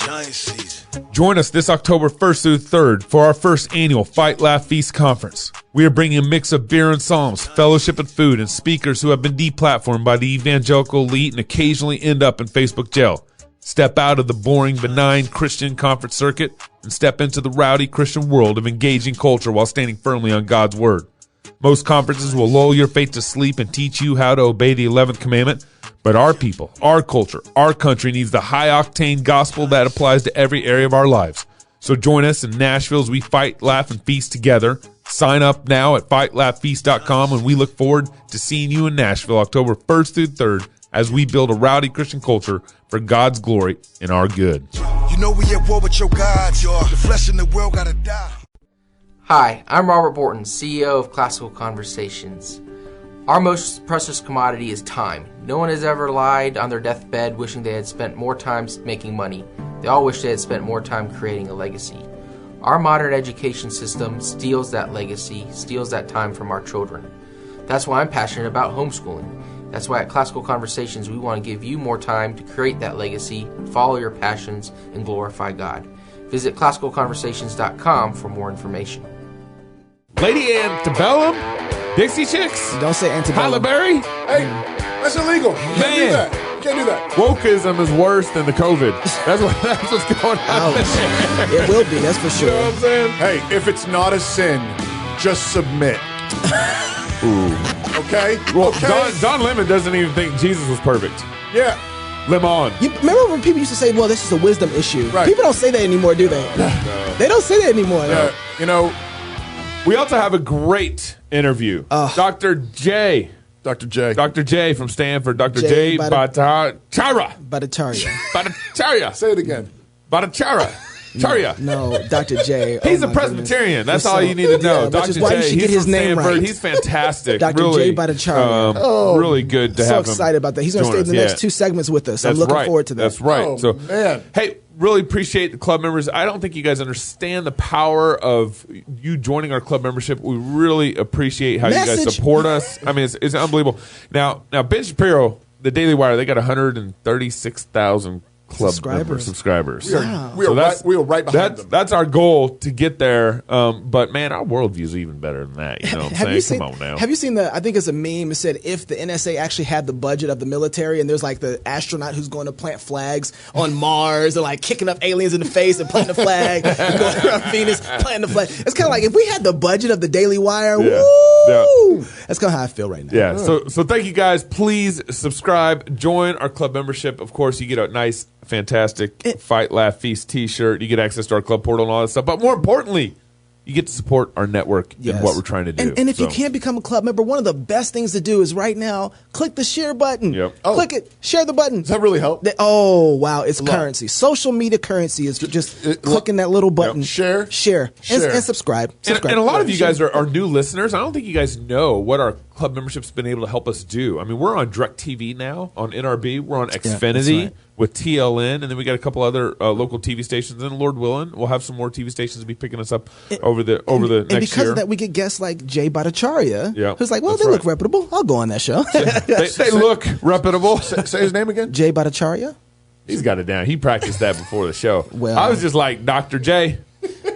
Giant season. Join us this October 1st through 3rd for our first annual Fight, Laugh, Feast conference. We are bringing a mix of beer and psalms, fellowship and food, and speakers who have been deplatformed by the evangelical elite and occasionally end up in Facebook jail. Step out of the boring, benign Christian conference circuit and step into the rowdy Christian world of engaging culture while standing firmly on God's word. Most conferences will lull your faith to sleep and teach you how to obey the 11th commandment, but our people, our culture, our country needs the high-octane gospel that applies to every area of our lives. So join us in Nashville as we fight, laugh, and feast together. Sign up now at fightlaughfeast.com, and we look forward to seeing you in Nashville October 1st through 3rd as we build a rowdy Christian culture for God's glory and our good. You know we at war with your gods, y'all. The flesh in the world gotta die. Hi, I'm Robert Borton, CEO of Classical Conversations. Our most precious commodity is time. No one has ever lied on their deathbed wishing they had spent more time making money. They all wish they had spent more time creating a legacy. Our modern education system steals that legacy, steals that time from our children. That's why I'm passionate about homeschooling. That's why at Classical Conversations we want to give you more time to create that legacy, follow your passions, and glorify God. Visit classicalconversations.com for more information. Lady Antebellum, Dixie Chicks, Don't say Antebellum. Halle Berry. Hey, that's illegal. You can't do that. You can't do that. Wokeism is worse than the COVID. That's what's going on. It will be, that's for You know what sure. I'm saying? Hey, if it's not a sin, just submit. Ooh. Okay? Well, okay? Don Lemon doesn't even think Jesus was perfect. Yeah. Lemon. You remember when people used to say, well, this is a wisdom issue? Right. People don't say that anymore, do they? No. They don't say that anymore. You know, We also have a great interview. Dr. J. Dr. J. Dr. J from Stanford. Dr. J. J. Bhattacharya. Bhattacharya. Bhattacharya. Say it again. Bhattacharya. Charya. No, Dr. J. He's oh a my Presbyterian. goodness. That's all you need to know. Yeah, Dr. which is why you J. should get He's his from name Stanford. right. He's fantastic. Dr. Really, J. Bhattacharya. Really good to So have him. excited about that. He's going to stay in the join us. next two segments with us. I'm That's looking right. forward to that. That's right. Oh, so, man. hey, really appreciate the club members. I don't think you guys understand the power of you joining our club membership. We really appreciate how you guys Message. support us. I mean, it's unbelievable. Now, Ben Shapiro, the Daily Wire, they got 136,000 club subscribers. Wow. We are right behind them. That's our goal to get there. But man, our worldview is even better than that. You know what I'm saying? Come on now. Have you seen I think it's a meme. It said if the NSA actually had the budget of the military, and there's like the astronaut who's going to plant flags on Mars, or like kicking up aliens in the face and planting the flag, and going around Venus planting the flag. It's kind of like if we had the budget of the Daily Wire. Yeah. Woo! That's kind of how I feel right now. Yeah. So thank you guys. Please subscribe. Join our club membership. Of course, you get a nice, fantastic Fight, Laugh, Feast T-shirt. You get access to our club portal and all that stuff. But more importantly, you get to support our network and what we're trying to do. And if you can't become a club member, one of the best things to do is right now click the share button. Yep. Click it. Share the button. Does that really help? Oh, wow. It's currency. Social media currency is just clicking that little button. Share. And subscribe. And a lot of you guys are new listeners. I don't think you guys know what our club membership's been able to help us do. I mean, we're on DirecTV now, on NRB. We're on Xfinity right. with TLN, and then we got a couple other local TV stations. And Lord willing, we'll have some more TV stations to be picking us up over the next year. And because of that, we get guests like Jay Bhattacharya, who's like, well, That's they look right. reputable. I'll go on that show. they look reputable. Say his name again. Jay Bhattacharya. He's got it down. He practiced that before the show. Well, I was just like, Dr. J.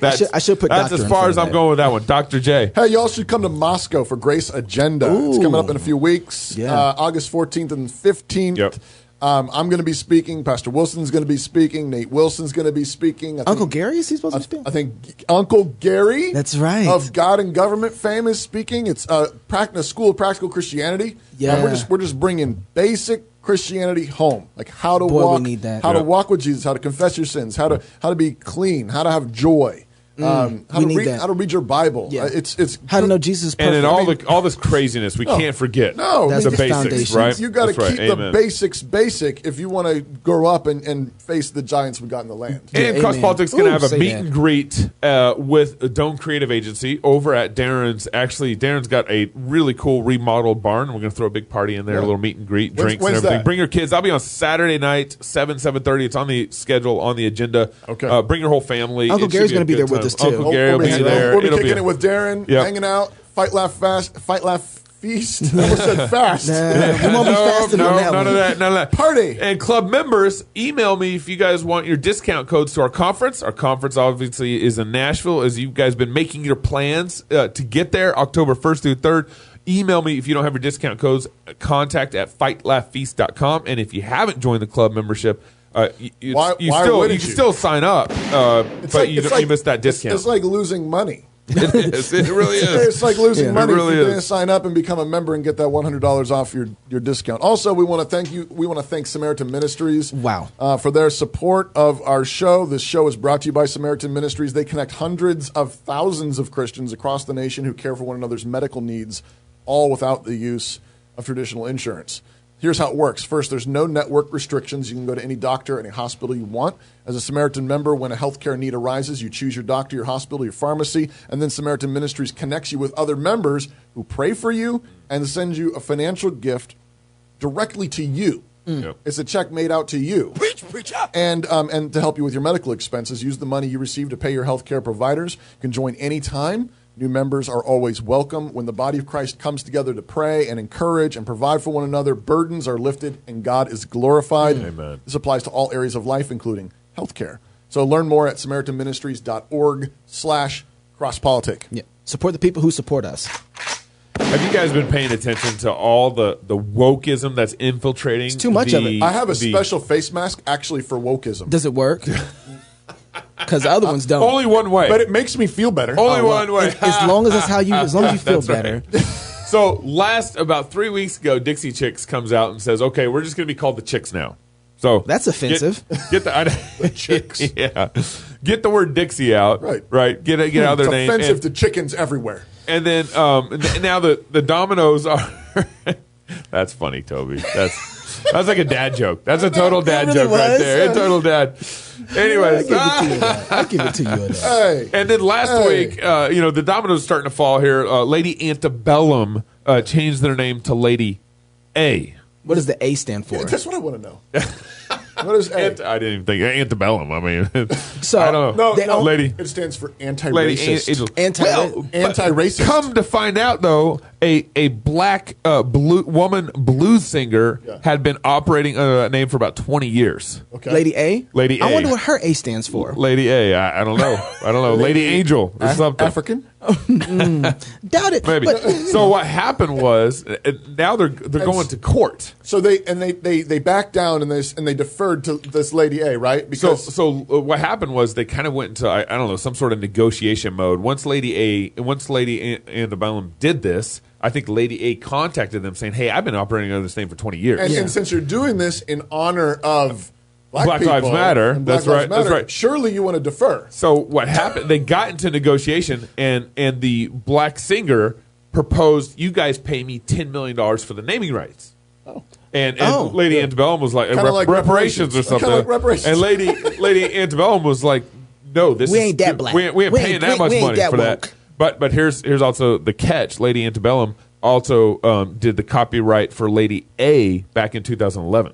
I should put That's doctor as in far front as of I'm that. going with that one. Dr. J. Hey, y'all should come to Moscow for Grace Agenda. It's coming up in a few weeks. Yeah. August 14th and 15th. Yep. I'm going to be speaking. Pastor Wilson's going to be speaking. Nate Wilson's going to be speaking. Uncle Gary, is he supposed to be speaking? I think Uncle Gary. That's right. Of God and Government fame is speaking. It's a school of practical Christianity. Yeah. We're just bringing basic Christianity home, like how to Boy, walk, we need that. how to walk with Jesus, how to confess your sins, how to be clean, how to have joy. How we need that. how to read your Bible. Yeah. It's How to know Jesus is perfect. And in all this craziness, we can't forget That's the the basics, foundation. right? You got to That's keep right. the Amen. basics basic if you want to grow up and face the giants we got in the land. And Yeah, Cross amen. Politics is going to Ooh, have a say meet that. and greet with Dome Creative Agency over at Darren's. Actually, Darren's got a really cool remodeled barn. We're going to throw a big party in there, a little meet and greet, drinks when's and everything. that? Bring your kids. I'll be on Saturday night, 7:30. It's on the schedule, on the agenda. Okay. Bring your whole family. Uncle It should Gary's be a gonna be good there with time. us, too. Uncle Gary will be there. We'll be It'll kicking a- it with Darren, Yep. hanging out, fight, laugh, feast. I almost said fast. We won't be fasting on that none one. of that. None of that. Party. And club members, email me if you guys want your discount codes to our conference. Our conference obviously is in Nashville, as you guys been making your plans to get there October 1st through 3rd. Email me if you don't have your discount codes. Contact at fightlaughfeast.com. And if you haven't joined the club membership, you can still sign up, but you missed that discount. It's like losing money. It is. It really is. It's like losing money. It really if you're is. going to sign up and become a member and get that $100 off your discount. Also, we want to thank you. We want to thank Samaritan Ministries. Wow. For their support of our show. This show is brought to you by Samaritan Ministries. They connect hundreds of thousands of Christians across the nation who care for one another's medical needs, all without the use of traditional insurance. Here's how it works. First, there's no network restrictions. You can go to any doctor, any hospital you want. As a Samaritan member, when a healthcare need arises, you choose your doctor, your hospital, your pharmacy, and then Samaritan Ministries connects you with other members who pray for you and send you a financial gift directly to you. Yep. It's a check made out to you. And to help you with your medical expenses, use the money you receive to pay your healthcare providers. You can join anytime. New members are always welcome. When the body of Christ comes together to pray and encourage and provide for one another, burdens are lifted and God is glorified. Amen. This applies to all areas of life, including healthcare. So learn more at SamaritanMinistries.org/crosspolitic. Yeah. Support the people who support us. Have you guys been paying attention to all the wokeism that's infiltrating? It's too much of it. I have a special face mask actually for wokeism. Does it work? Because the other ones don't. Only one way. But it makes me feel better. Only one way. As long as that's how you, as long as you feel That's better. right. So about 3 weeks ago, Dixie Chicks comes out and says, "Okay, we're just going to be called the Chicks now." So That's offensive. Get the Chicks. Yeah, get the word Dixie out. Right. Get out their It's name. offensive to chickens everywhere. And then now the Dominoes are. That's funny, Toby. That's like a dad joke. That's a total dad really joke right was. there. A total dad. Anyways, I'll give it to you on that. Hey. and then last week, the dominoes are starting to fall here. Lady Antebellum changed their name to Lady A. What does the A stand for? That's what I want to know. What is A? I didn't even think Antebellum. I mean, So I don't know. they don't- Lady. It stands for Lady anti-racist. Angel. Anti-racist. Come to find out, though, a black blues singer had been operating under that name for about 20 years. Okay. Lady A? Lady A. I wonder what her A stands for. Lady A. I don't know. Lady Angel or something. African. Doubt it. Maybe. But, So what happened was now they're going to court. So they backed down and they deferred to this Lady A, right? Because So what happened was they kind of went into I don't know, some sort of negotiation mode. Once Lady Antebellum did this, I think Lady A contacted them saying, "Hey, I've been operating under this name for 20 years." and since you're doing this in honor of Black Lives people Matter. and Black That's Lives right. That's Matter, right. Surely you want to defer. So what happened? They got into negotiation, and the black singer proposed, "You guys pay me $10 million for the naming rights." Oh. And Lady Antebellum was like, Kinda like reparations or reparations. something. Kinda like reparations. And Lady Antebellum was like, "No, We ain't that black. We ain't We paying ain't- that we- much we ain't money that for woke." that." But here's also the catch. Lady Antebellum also did the copyright for Lady A back in 2011.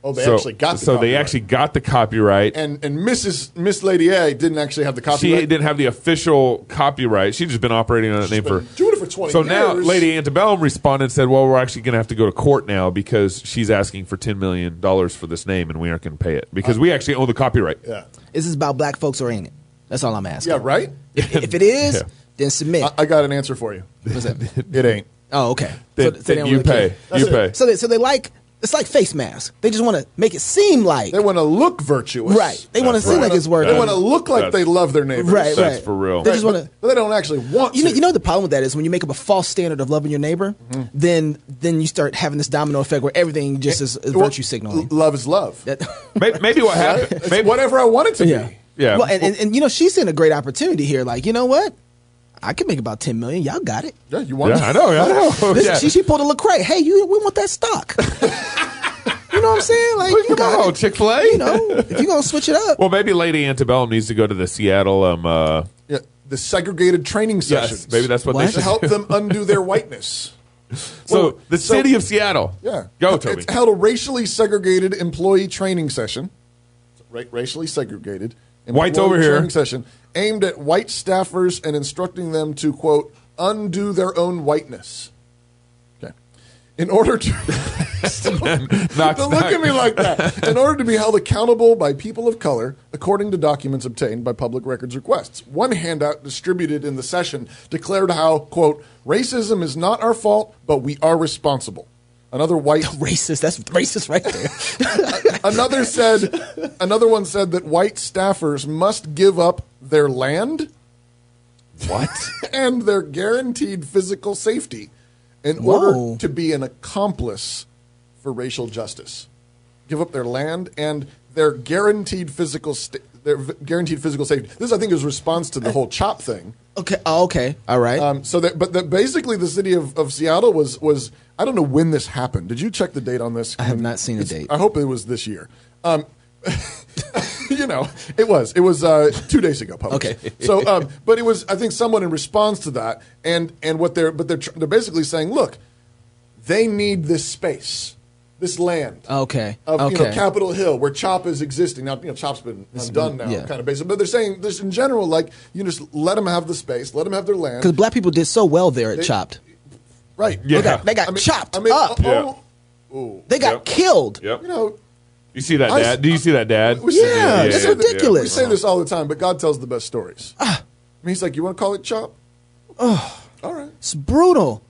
Oh, they actually got the copyright. they actually got the copyright. And Miss Lady A didn't actually have the She copyright. didn't have the official copyright. She'd just been operating on that name for. Been doing it for 20 So years. now Lady Antebellum responded and said, "Well, we're actually going to have to go to court now because she's asking for $10 million for this name, and we aren't going to pay it because we actually own the copyright." Yeah. is this about black folks or ain't it? That's all I'm asking. Yeah, right? If it is, Yeah. then submit. I got an answer for you. What's that? It ain't. Oh, okay. Then, they then don't you really care. pay. That's You it. pay. So they like it's like face masks. They just want to make it seem like They want to look virtuous. right. They want to That's seem right. like it's working. They want to look like That's- they love their neighbors. Right, That's right. for real. They just want to. But they don't actually want to. You know the problem with that is when you make up a false standard of loving your neighbor, then you start having this domino effect where everything just is Well, virtue signaling. Love is love. That- Maybe what happened. It's Maybe, whatever I want it to yeah. be. Yeah. Well, and you know she's seeing a great opportunity here. Like, you know what? I can make about $10 million. Y'all got it. Yeah, you want yeah, I know. Listen, Yeah. she pulled a Lecrae. Hey, we want that stock. You know what I'm saying? Like, you got Oh, it. Chick-fil-A. You know, if you're gonna switch it up. Well, maybe Lady Antebellum needs to go to the Seattle. Yeah, the segregated training sessions. Yes, maybe that's what What? they to should help do. them undo their whiteness. So Well, the city of Seattle. Yeah. Go, Toby. It's held a racially segregated employee training session. Racially segregated. Whites employee over here. Training session aimed at white staffers and instructing them to, quote, undo their own whiteness. In order to don't look at me like that. In order to be held accountable by people of color, according to documents obtained by public records requests. One handout distributed in the session declared how, quote, racism is not our fault, but we are responsible. Another white Racist. That's racist right there. Another one said that white staffers must give up their land. What? And their guaranteed physical safety in order to be an accomplice for racial justice. Give up their land and their guaranteed physical safety. This, I think, is a response to the whole CHOP thing. Okay. Oh, okay. All right. Basically, the city of Seattle was. I don't know when this happened. Did you check the date on this? I have not seen a date. I hope it was this year. It was 2 days ago. Published. Okay. So, but it was, I think, someone in response to that, and what they're basically saying, look, they need this space, this land. Okay. Of Capitol Hill, where CHOP is existing now. CHOP's been undone now, kind of basically. But they're saying this in general, like you just let them have the space, let them have their land. Because black people did so well there at CHOP'd. Right. Yeah. They got chopped up. They got killed. Yep. You see that, Dad? Do you see that, Dad? That's ridiculous. We say this all the time, but God tells the best stories. I mean, he's like, you want to call it CHOP? Oh, all right. It's brutal.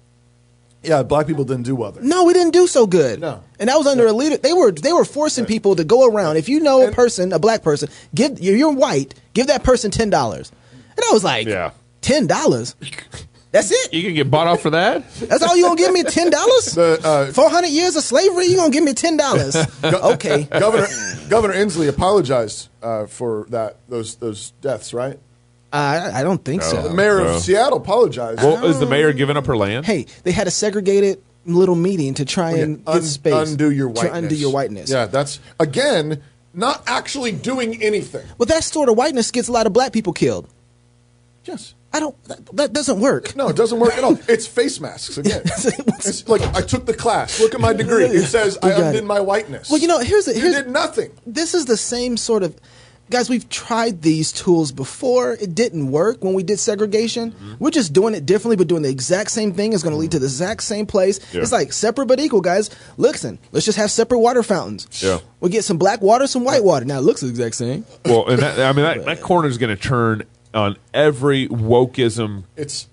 Yeah, black people didn't do well there. No, we didn't do so good. No. And that was under a leader. They were forcing people to go around. If you know a black person, you're white, give that person $10. And I was like, $10? That's it. You can get bought off for that? That's all you gonna give me, $10? 400 years of slavery, you gonna give me $10? Okay. Governor Inslee apologized for those deaths, right? I don't think so. The mayor of Seattle apologized. Well, is the mayor giving up her land? Hey, they had a segregated little meeting to try and get space. Undo your whiteness. To undo your whiteness. Yeah, that's, again, not actually doing anything. Well, that sort of whiteness gets a lot of black people killed. Yes. That doesn't work. No, it doesn't work at all. It's face masks again. It's like, I took the class. Look at my degree. It says I undid my whiteness. Well, you did nothing. This is the same sort of, guys, we've tried these tools before. It didn't work when we did segregation. We're just doing it differently, but doing the exact same thing is going to lead to the exact same place. Yeah. It's like separate but equal, guys. Listen, let's just have separate water fountains. Yeah. We'll get some black water, some white water. Now, it looks the exact same. Well, and that corner is going to turn on every wokeism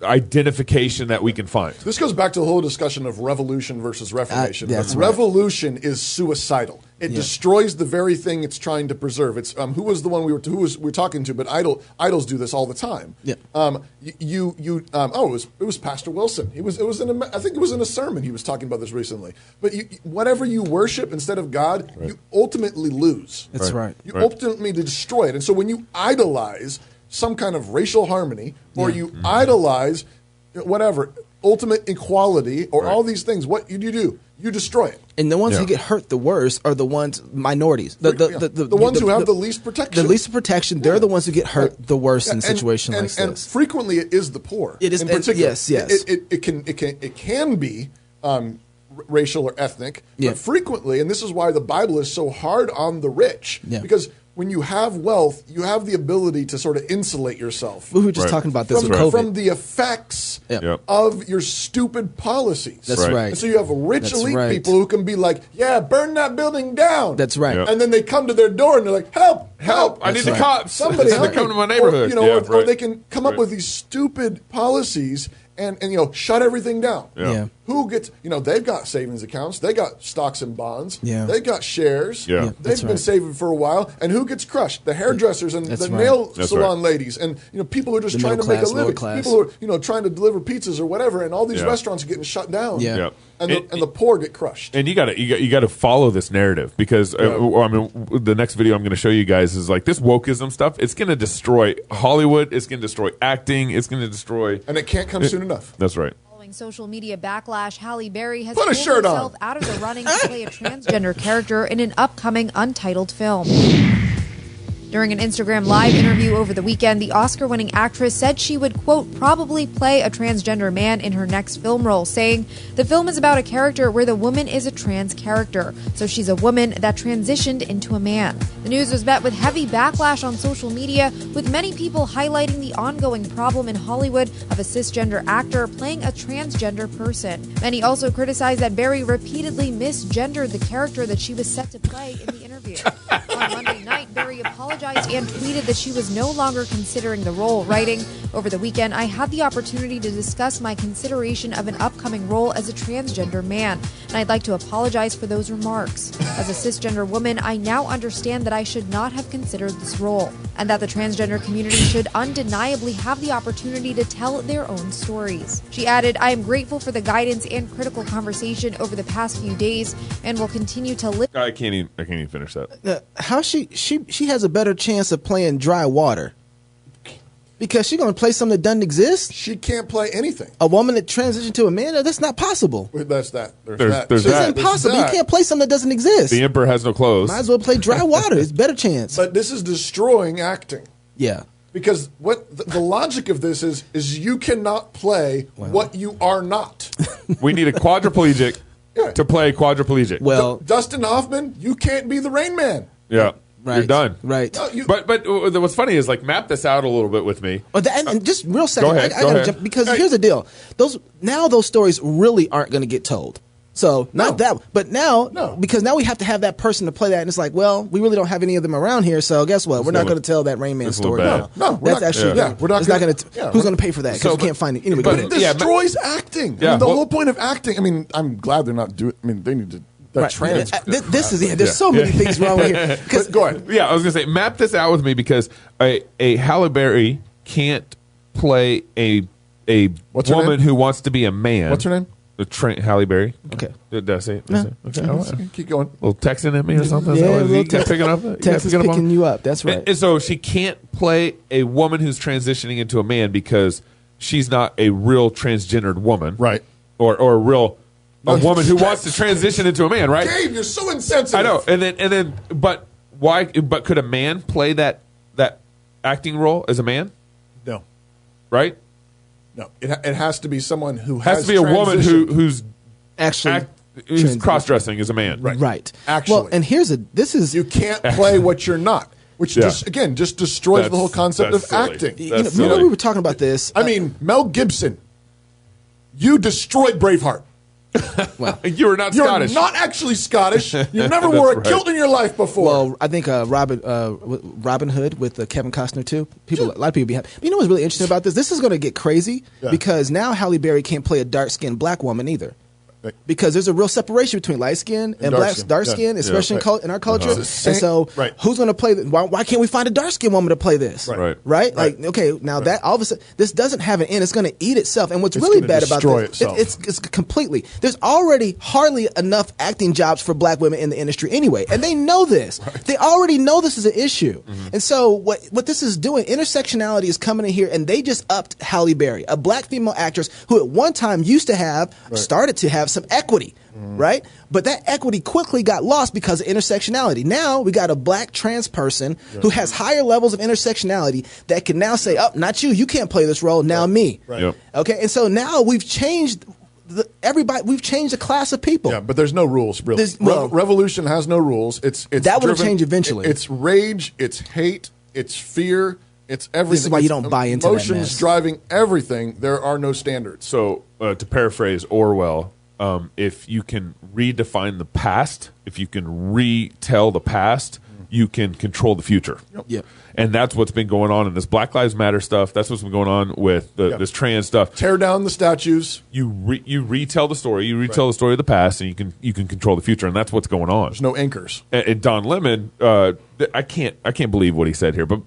identification that we can find. This goes back to the whole discussion of revolution versus reformation. That's revolution is suicidal. It destroys the very thing it's trying to preserve. It's who was the one we were talking to? But idols do this all the time. Yeah. It was Pastor Wilson. I think it was in a sermon he was talking about this recently. But whatever you worship instead of God, you ultimately lose. That's right. You ultimately destroy it. And so when you idolize some kind of racial harmony, or you idolize whatever ultimate equality, or all these things, what do? You destroy it. And the ones who get hurt the worst are the ones, minorities. The ones who have the least protection. The least protection, they're the ones who get hurt the worst in situations like this. And frequently it is the poor. It is, in particular. Yes. It can be racial or ethnic, but frequently, and this is why the Bible is so hard on the rich, because when you have wealth, you have the ability to sort of insulate yourself. We were just talking about this with COVID. From the effects of your stupid policies. That's right. And so you have rich elite people who can be like, burn that building down. That's right. And then they come to their door and they're like, help. I need the cops. Somebody help come to my neighborhood. Or they can come up with these stupid policies and shut everything down. Yeah. Who gets, they've got savings accounts. They got stocks and bonds. Yeah. They got shares. Yeah. They've been saving for a while. And who gets crushed? The hairdressers and the nail salon ladies and people who are just trying to make a living. People who are trying to deliver pizzas or whatever, and all these restaurants are getting shut down. Yeah. And the poor get crushed. And you got to follow this narrative, because the next video I'm going to show you guys is like this wokeism stuff. It's going to destroy Hollywood. It's going to destroy acting. It's going to destroy, and it can't come soon enough. That's right. Following social media backlash, Halle Berry has pulled herself out of the running to play a transgender character in an upcoming untitled film. During an Instagram Live interview over the weekend, the Oscar-winning actress said she would, quote, probably play a transgender man in her next film role, saying, the film is about a character where the woman is a trans character, so she's a woman that transitioned into a man. The news was met with heavy backlash on social media, with many people highlighting the ongoing problem in Hollywood of a cisgender actor playing a transgender person. Many also criticized that Berry repeatedly misgendered the character that she was set to play in the interview. On Monday night, Berry apologized and tweeted that she was no longer considering the role, writing, over the weekend, I had the opportunity to discuss my consideration of an upcoming role as a transgender man, and I'd like to apologize for those remarks. As a cisgender woman, I now understand that I should not have considered this role, and that the transgender community should undeniably have the opportunity to tell their own stories. She added, I am grateful for the guidance and critical conversation over the past few days, and will continue to live. I can't even finish that. How she has a better chance of playing dry water because she's going to play something that doesn't exist. She can't play anything. A woman that transitioned to a man, that's not possible. That's that. There's that. that. It's impossible. You can't play something that doesn't exist. The emperor has no clothes. Might as well play dry water. It's a better chance. But this is destroying acting. Yeah. Because what the logic of this is you cannot play what you are not. We need a quadriplegic to play quadriplegic. Well, Dustin Hoffman, you can't be the Rain Man. Yeah. right, You're done. Right. No, But what's funny is, like, map this out a little bit with me. And just real second, Go ahead, I go gotta ahead. jump because here's the deal: those stories really aren't going to get told. So not that, but now because now we have to have that person to play that, and it's like, well, we really don't have any of them around here. So guess what? We're not going to tell that Rain Man story. bad. No, that's actually we're not going to. yeah, Who's going to pay for that? Because we can't find it anyway. But go it ahead. destroys acting. Yeah, I mean, the well- whole point of acting. I mean, I'm glad they're not doing. I mean, they need to. Right. Trans. This is there's so many things wrong with here. But go ahead. Yeah, I was gonna say, map this out with me because a Halle Berry can't play a What's her woman name? who wants to be a man. What's her name? Halle Berry. Okay. Did I say it? Did I say it? Okay. Oh, Keep going. a little texting at me or something? Yeah, You little kept picking up? You Text kept is picking up on- picking you up. That's right. And so she can't play a woman who's transitioning into a man because she's not a real transgendered woman. Right. Or a real woman who wants to transition into a man, right? Gabe, you're so insensitive. I know. And then but why but could a man play that acting role as a man? No. Right? No. It has to be someone who Has has to be a woman who's Actually, who's cross-dressing as a man. right. Actually. Well, and this is You can't play what you're not, which just destroys the whole concept of that's silly. acting. That's remember silly. we were talking about this. I mean, Mel Gibson, you destroyed Braveheart. You are not You're Scottish. not actually Scottish. You never That's wore a right. kilt in your life before. Well, I think Robin Hood with Kevin Costner too. A lot of people be happy. But you know what's really interesting about this? This is going to get crazy because now Halle Berry can't play a dark-skinned black woman either. Because there's a real separation between light skin and dark skin, especially in our culture. And so, who's going to play? Why can't we find a dark skinned woman to play this? Right? Like, okay, now that all of a sudden this doesn't have an end. It's going to eat itself. And what's really bad about this? It's completely. There's already hardly enough acting jobs for black women in the industry anyway, and they know this. They already know this is an issue. And so what this is doing, intersectionality is coming in here, and they just upped Halle Berry, a black female actress who at one time used to have started to have some equity, right? But that equity quickly got lost because of intersectionality. Now we got a black trans person who has higher levels of intersectionality that can now say, "Oh, not you. You can't play this role. Now me." Okay, and so now we've changed we've changed the class of people. Yeah, but there's no rules really. Revolution has no rules. It's that will change eventually. It's rage. It's hate. It's fear. It's everything. This is why you don't buy into that mess. Emotions driving everything. There are no standards. So, to paraphrase Orwell, if you can redefine the past, if you can retell the past, you can control the future. Yep. And that's what's been going on in this Black Lives Matter stuff. That's what's been going on with this trans stuff. Tear down the statues. You retell the story. You retell the story of the past, and you can control the future. And that's what's going on. There's no anchors. And Don Lemon, I can't believe what he said here, but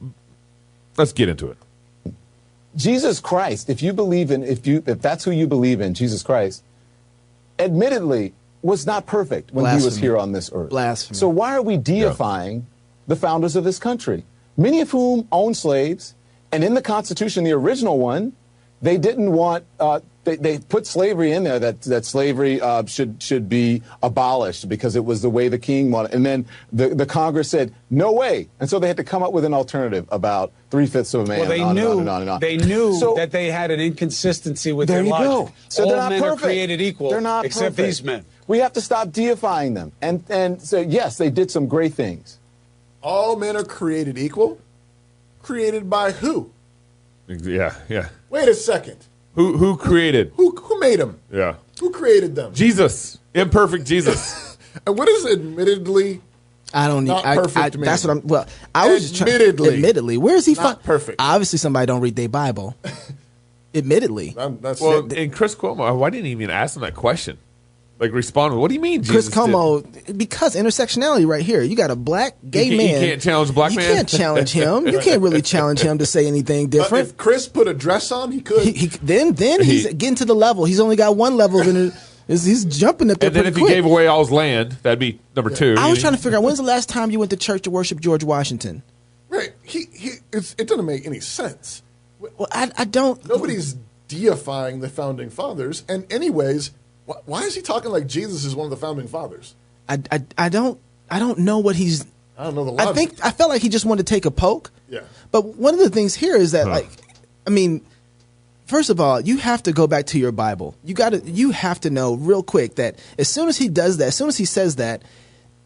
let's get into it. Jesus Christ, if that's who you believe in, Jesus Christ, admittedly was not perfect when he was here on this earth. Blasphemy. So why are we deifying the founders of this country, many of whom owned slaves, and in the Constitution, the original one, they didn't want they put slavery in there, that slavery should be abolished because it was the way the king wanted. And then the Congress said, no way. And so they had to come up with an alternative about 3/5 of a man. Well, they knew that they had an inconsistency with their logic. Go. So all they're not men perfect. are created equal, they're not except perfect. these men. We have to stop deifying them. And so, yes, they did some great things. All men are created equal? Created by who? Yeah. Wait a second. Who created? Who made them? Yeah. Who created them? Jesus. Imperfect Jesus. And what is admittedly I don't need. not perfect mean? That's what I'm. Well, I was just admittedly. Where is he? Not perfect. Obviously, somebody don't read their Bible. Admittedly. That's Well, it. and Chris Cuomo, why didn't he even ask him that question? Like, respond with, what do you mean, Chris Jesus Cuomo, because intersectionality right here. You got a black gay man. You can't challenge a black man? You can't challenge him. You can't really challenge him to say anything But different. if Chris put a dress on, he could. Then he's getting to the level. He's only got one level. He's jumping up there And then pretty if quick. he gave away all his land, that'd be number two. I was trying to figure out, when's the last time you went to church to worship George Washington? Right. It doesn't make any sense. Well, I don't. Nobody's deifying the founding fathers. And anyways, why is he talking like Jesus is one of the founding fathers? I don't know what he's. I don't know the logic. I felt like he just wanted to take a poke. Yeah. But one of the things here is that, first of all, you have to go back to your Bible. You have to know real quick that as soon as he does that, as soon as he says that,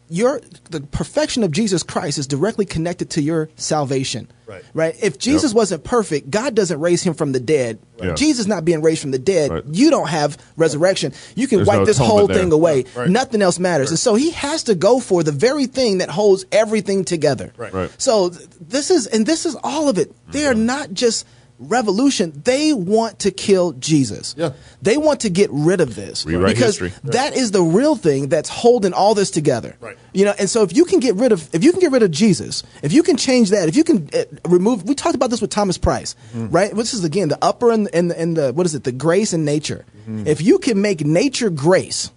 the perfection of Jesus Christ is directly connected to your salvation. Right? If Jesus wasn't perfect, God doesn't raise him from the dead. Right. Jesus not being raised from the dead, Right. you don't have resurrection. You can There's wipe no this atonement whole there. thing away. Right. Nothing else matters. And so he has to go for the very thing that holds everything together. Right. So this is all of it. They are not just revolution. They want to kill Jesus. Yeah. They want to get rid of this. Rewrite because history. that is the real thing that's holding all this together. Right. And so if you can get rid of Jesus, if you can change that, if you can remove, we talked about this with Thomas Price, right? This is again the upper and the what is it? The grace and nature. If you can make nature grace,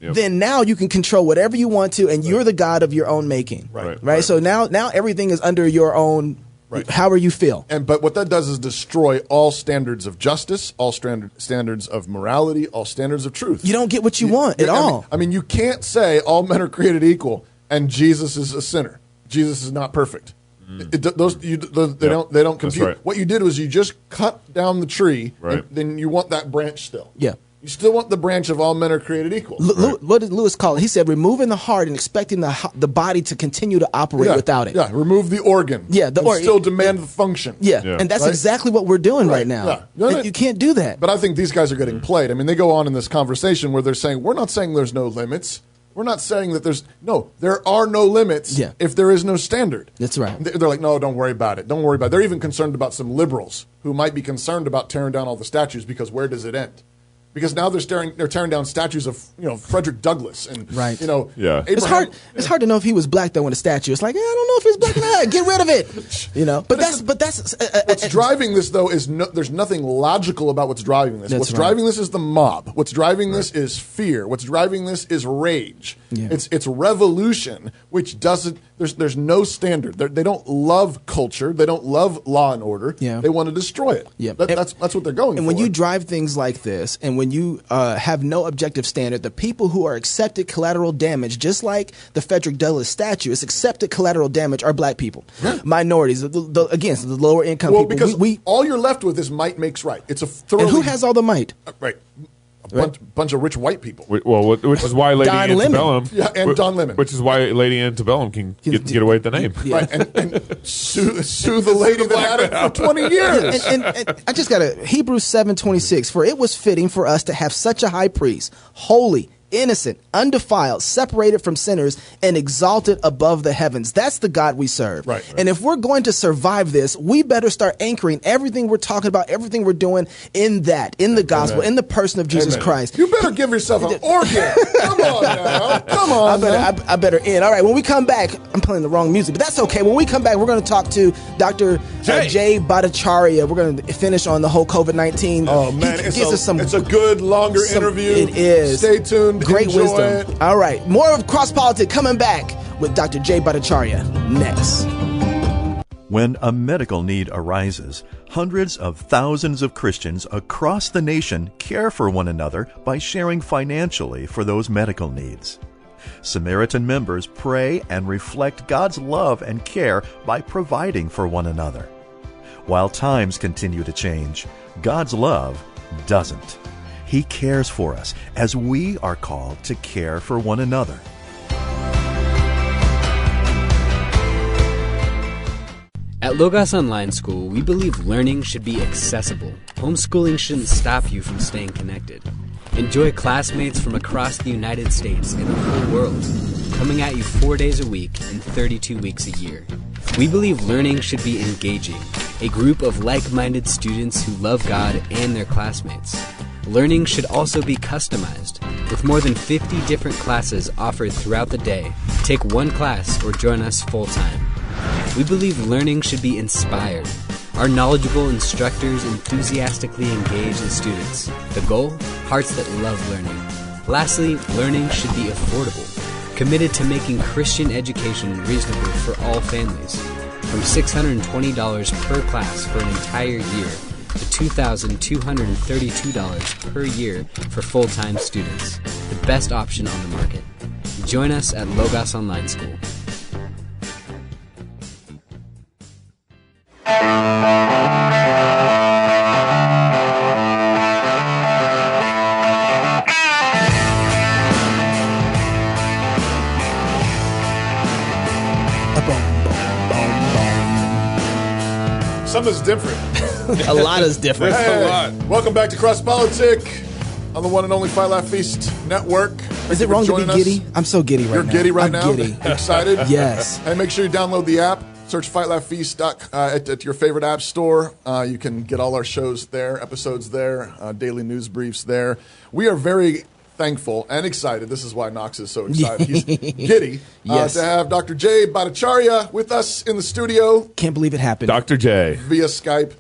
then now you can control whatever you want to, and you're the God of your own making. Right. So now everything is under your own. Right. However you feel. But what that does is destroy all standards of justice, all standards of morality, all standards of truth. You don't get what you want at all. I mean, you can't say all men are created equal and Jesus is a sinner. Jesus is not perfect. They don't compute. That's right. What you did was you just cut down the tree, Right. and then you want that branch still. Yeah. You still want the branch of all men are created equal. What did Lewis call it? He said, removing the heart and expecting the body to continue to operate without it. Yeah, remove the organ. Yeah, the organ. Still demand the function. Yeah, Yeah. and that's Right? exactly what we're doing right now. Yeah. No, no. You can't do that. But I think these guys are getting played. I mean, they go on in this conversation where they're saying, we're not saying there's no limits. We're not saying that there are no limits if there is no standard. That's right. They're like, no, don't worry about it. Don't worry about it. They're even concerned about some liberals who might be concerned about tearing down all the statues because where does it end? Because now they're tearing down statues of Frederick Douglass and Abraham. It's hard to know if he was black though in a statue. It's like I don't know if he's black or not. Get rid of it. But that's what's driving this though is there's nothing logical about what's driving this. What's driving this is the mob. What's driving this is fear. What's driving this is rage. Yeah. It's revolution, which doesn't. There's no standard. They don't love culture. They don't love law and order. Yeah. They want to destroy it. Yeah. That's what they're going for. And when you drive things like this, and when you have no objective standard, the people who are accepted collateral damage, just like the Frederick Douglass statue, is accepted collateral damage are black people, minorities, the lower income people. Because all you're left with is might makes right. It's a thoroughly. And who has all the might? Right. Bunch of rich white people. Well, which is why Lady Don Antebellum. Lemon. Yeah, and Don Lemon. Which is why Lady Antebellum can get away with the name. Yeah. Right, and sue the lady that had it for 20 years. And I just got Hebrews 7:26. For it was fitting for us to have such a high priest, holy, innocent, undefiled, separated from sinners, and exalted above the heavens. That's the God we serve. Right. And if we're going to survive this, we better start anchoring everything we're talking about, everything we're doing in the gospel, in the person of Jesus Christ. You better give yourself an organ. Come on now. Come on. I better end. All right, when we come back, I'm playing the wrong music, but that's okay. When we come back, we're going to talk to Dr. Jay Bhattacharya. We're going to finish on the whole COVID-19. Oh, man. It's a good, longer interview. It is. Stay tuned. Great Enjoy wisdom. it. All right, more of Cross Politics coming back with Dr. Jay Bhattacharya next. When a medical need arises, hundreds of thousands of Christians across the nation care for one another by sharing financially for those medical needs. Samaritan members pray and reflect God's love and care by providing for one another. While times continue to change, God's love doesn't. He cares for us as we are called to care for one another. At Logos Online School, we believe learning should be accessible. Homeschooling shouldn't stop you from staying connected. Enjoy classmates from across the United States and the whole world, coming at you 4 days a week and 32 weeks a year. We believe learning should be engaging, a group of like-minded students who love God and their classmates. Learning should also be customized, with more than 50 different classes offered throughout the day. Take one class or join us full-time. We believe learning should be inspired. Our knowledgeable instructors enthusiastically engage the students. The goal? Hearts that love learning. Lastly, learning should be affordable. Committed to making Christian education reasonable for all families. From $620 per class for an entire year to $2,232 per year for full-time students. The best option on the market. Join us at Logos Online School. Something's different. A lot is different. Hey, a lot. Welcome back to Cross Politic on the one and only Fight Laugh Feast Network. Is it wrong to be giddy? I'm so giddy right now. You're giddy right now? Giddy. Excited? Yes. Hey, make sure you download the app. Search Fight Laugh Feast at your favorite app store. You can get all our shows there, episodes there, daily news briefs there. We are very thankful and excited. This is why Knox is so excited. He's giddy Yes. to have Dr. Jay Bhattacharya with us in the studio Can't believe it happened. Dr. J. via Skype.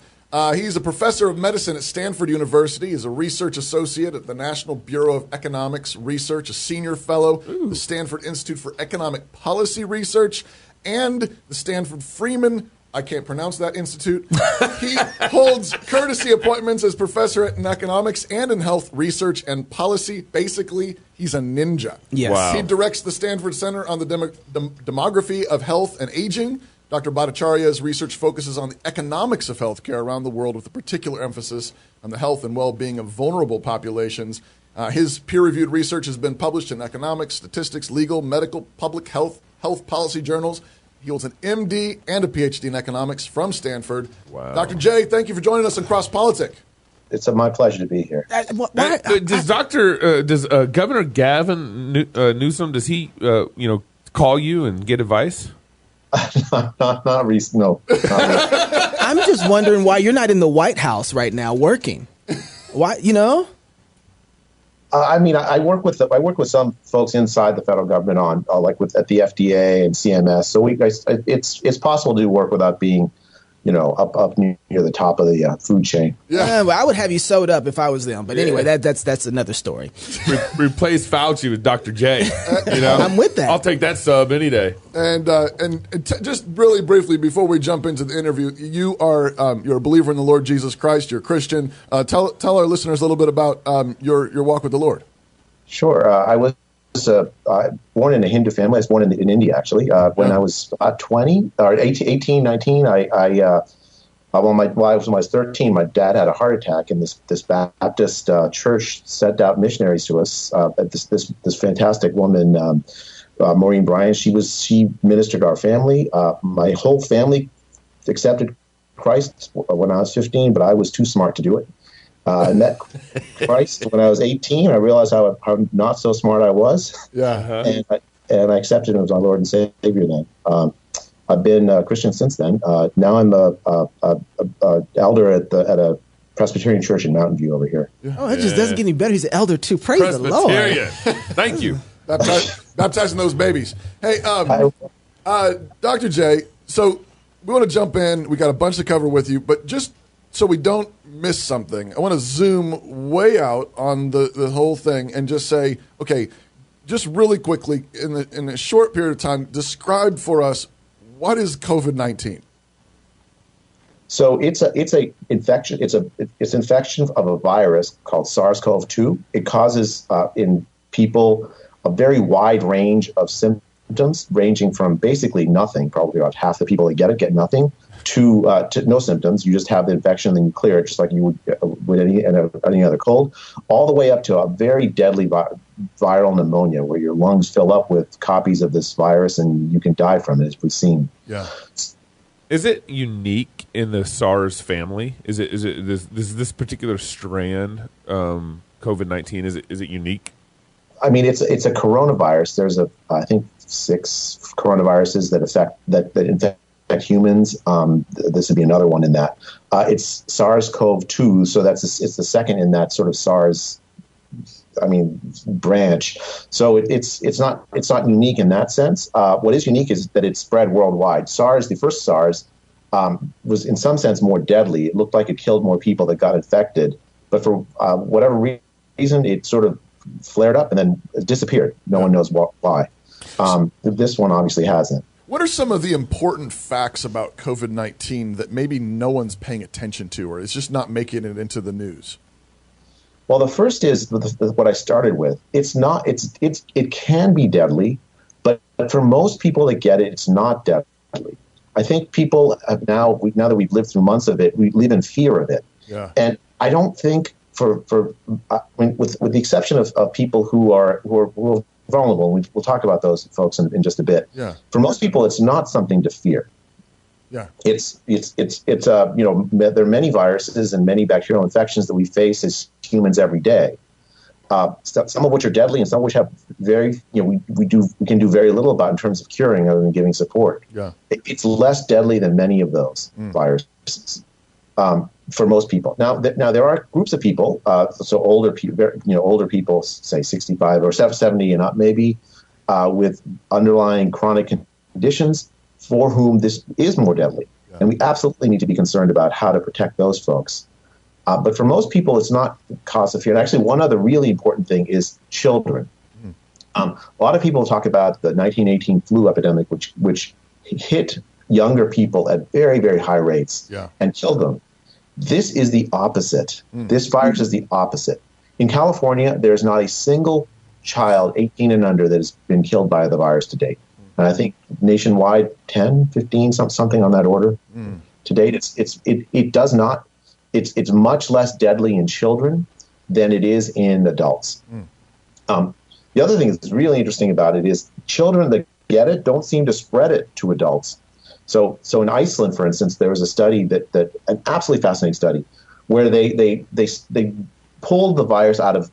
He's a professor of medicine at Stanford University. He's a research associate at the National Bureau of Economics Research, a senior fellow at the Stanford Institute for Economic Policy Research, and the Stanford Freeman, I can't pronounce that institute. He holds courtesy appointments as professor in economics and in health research and policy. Basically, he's a ninja. Yes. Wow. He directs the Stanford Center on the Demography of Health and Aging. Dr. Bhattacharya's research focuses on the economics of healthcare around the world with a particular emphasis on the health and well-being of vulnerable populations. His peer-reviewed research has been published in economics, statistics, legal, medical, public health, health policy journals. He holds an MD and a PhD in economics from Stanford. Wow. Dr. J, thank you for joining us on Cross Politic. It's my pleasure to be here. Does Governor Gavin Newsom, does he call you and get advice? Not recent. No. Not recent. I'm just wondering why you're not in the White House right now working. Why, I work with some folks inside the federal government on at the FDA and CMS. So it's possible to do work without being, up near the top of the food chain. Yeah. Well, I would have you sewed up if I was them. But anyway, that's another story. Replace Fauci with Dr. J. I'm with that. I'll take that sub any day. And just really briefly before we jump into the interview, you're a believer in the Lord Jesus Christ. You're a Christian. Tell our listeners a little bit about your walk with the Lord. Sure. I was born in a Hindu family. I was born in India, actually. When I was about 20 or 18, 19, when I was 13, my dad had a heart attack, and this Baptist church sent out missionaries to us. This fantastic woman, Maureen Bryan, she ministered to our family. My whole family accepted Christ when I was 15, but I was too smart to do it. I met Christ when I was 18. I realized how not so smart I was. Yeah. And I accepted him as my Lord and Savior then. I've been a Christian since then. Now I'm a elder at a Presbyterian church in Mountain View over here. Oh, it just doesn't get any better. He's an elder too. Praise the Lord. Thank you. Baptizing those babies. Hey, Dr. J, so we want to jump in. We got a bunch to cover with you, but just so we don't miss something, I want to zoom way out on the whole thing and just say, okay, just really quickly, in a short period of time, describe for us, what is COVID-19? So it's a infection. It's infection of a virus called SARS-CoV-2. It causes in people a very wide range of symptoms, ranging from basically nothing. Probably about half the people that get nothing, to no symptoms. You just have the infection, then you clear it, just like you would with any other cold, all the way up to a very deadly viral pneumonia, where your lungs fill up with copies of this virus and you can die from it, as we've seen. Yeah. Is it unique in the SARS family? Is this particular strand COVID-19? Is it unique? I mean, it's a coronavirus. There's I think 6 coronaviruses that infect humans. This would be another one in that. It's SARS-CoV-2, so it's the second in that sort of SARS. Branch. So it's not unique in that sense. What is unique is that it spread worldwide. The first SARS, was in some sense more deadly. It looked like it killed more people that got infected, but for whatever reason, it sort of flared up and then disappeared. No one knows why. This one obviously hasn't. What are some of the important facts about COVID-19 that maybe no one's paying attention to, or is just not making it into the news? Well, the first is what I started with. It can be deadly, but for most people that get it, it's not deadly. I think people have now that we've lived through months of it, we live in fear of it. Yeah. And I don't think with the exception of people who are vulnerable, and we'll talk about those folks in just a bit. Yeah. For most people, it's not something to fear. Yeah. It's there are many viruses and many bacterial infections that we face as humans every day. Some of which are deadly, and some of which have we can do very little about in terms of curing, other than giving support. Yeah. It's less deadly than many of those viruses for most people. Now there are groups of people, so older people, say 65 or 70 and up, maybe with underlying chronic conditions, for whom this is more deadly. Yeah. And we absolutely need to be concerned about how to protect those folks. But for most people, it's not cause of fear. And actually, one other really important thing is children. A lot of people talk about the 1918 flu epidemic, which hit younger people at very, very high rates and killed them. This is the opposite. This virus is the opposite. In California, there's not a single child 18 and under that has been killed by the virus to date. And I think nationwide, 10, 15, something on that order. To date, it does not. It's much less deadly in children than it is in adults. The other thing that's really interesting about it is children that get it don't seem to spread it to adults. So in Iceland, for instance, there was a study that an absolutely fascinating study where they pulled the virus out of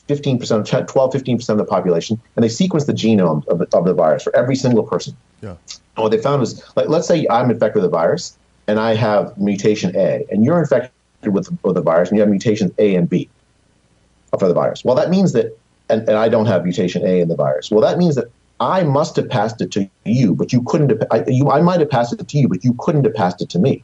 15% of the population, and they sequenced the genome of the virus for every single person. Yeah. And what they found was, like, let's say I'm infected with the virus, and I have mutation A, and you're infected with the virus, and you have mutations A and B for the virus. Well, that means that, and I don't have mutation A in the virus. Well, that means that I must have passed it to you, but you couldn't have. I might have passed it to you, but you couldn't have passed it to me.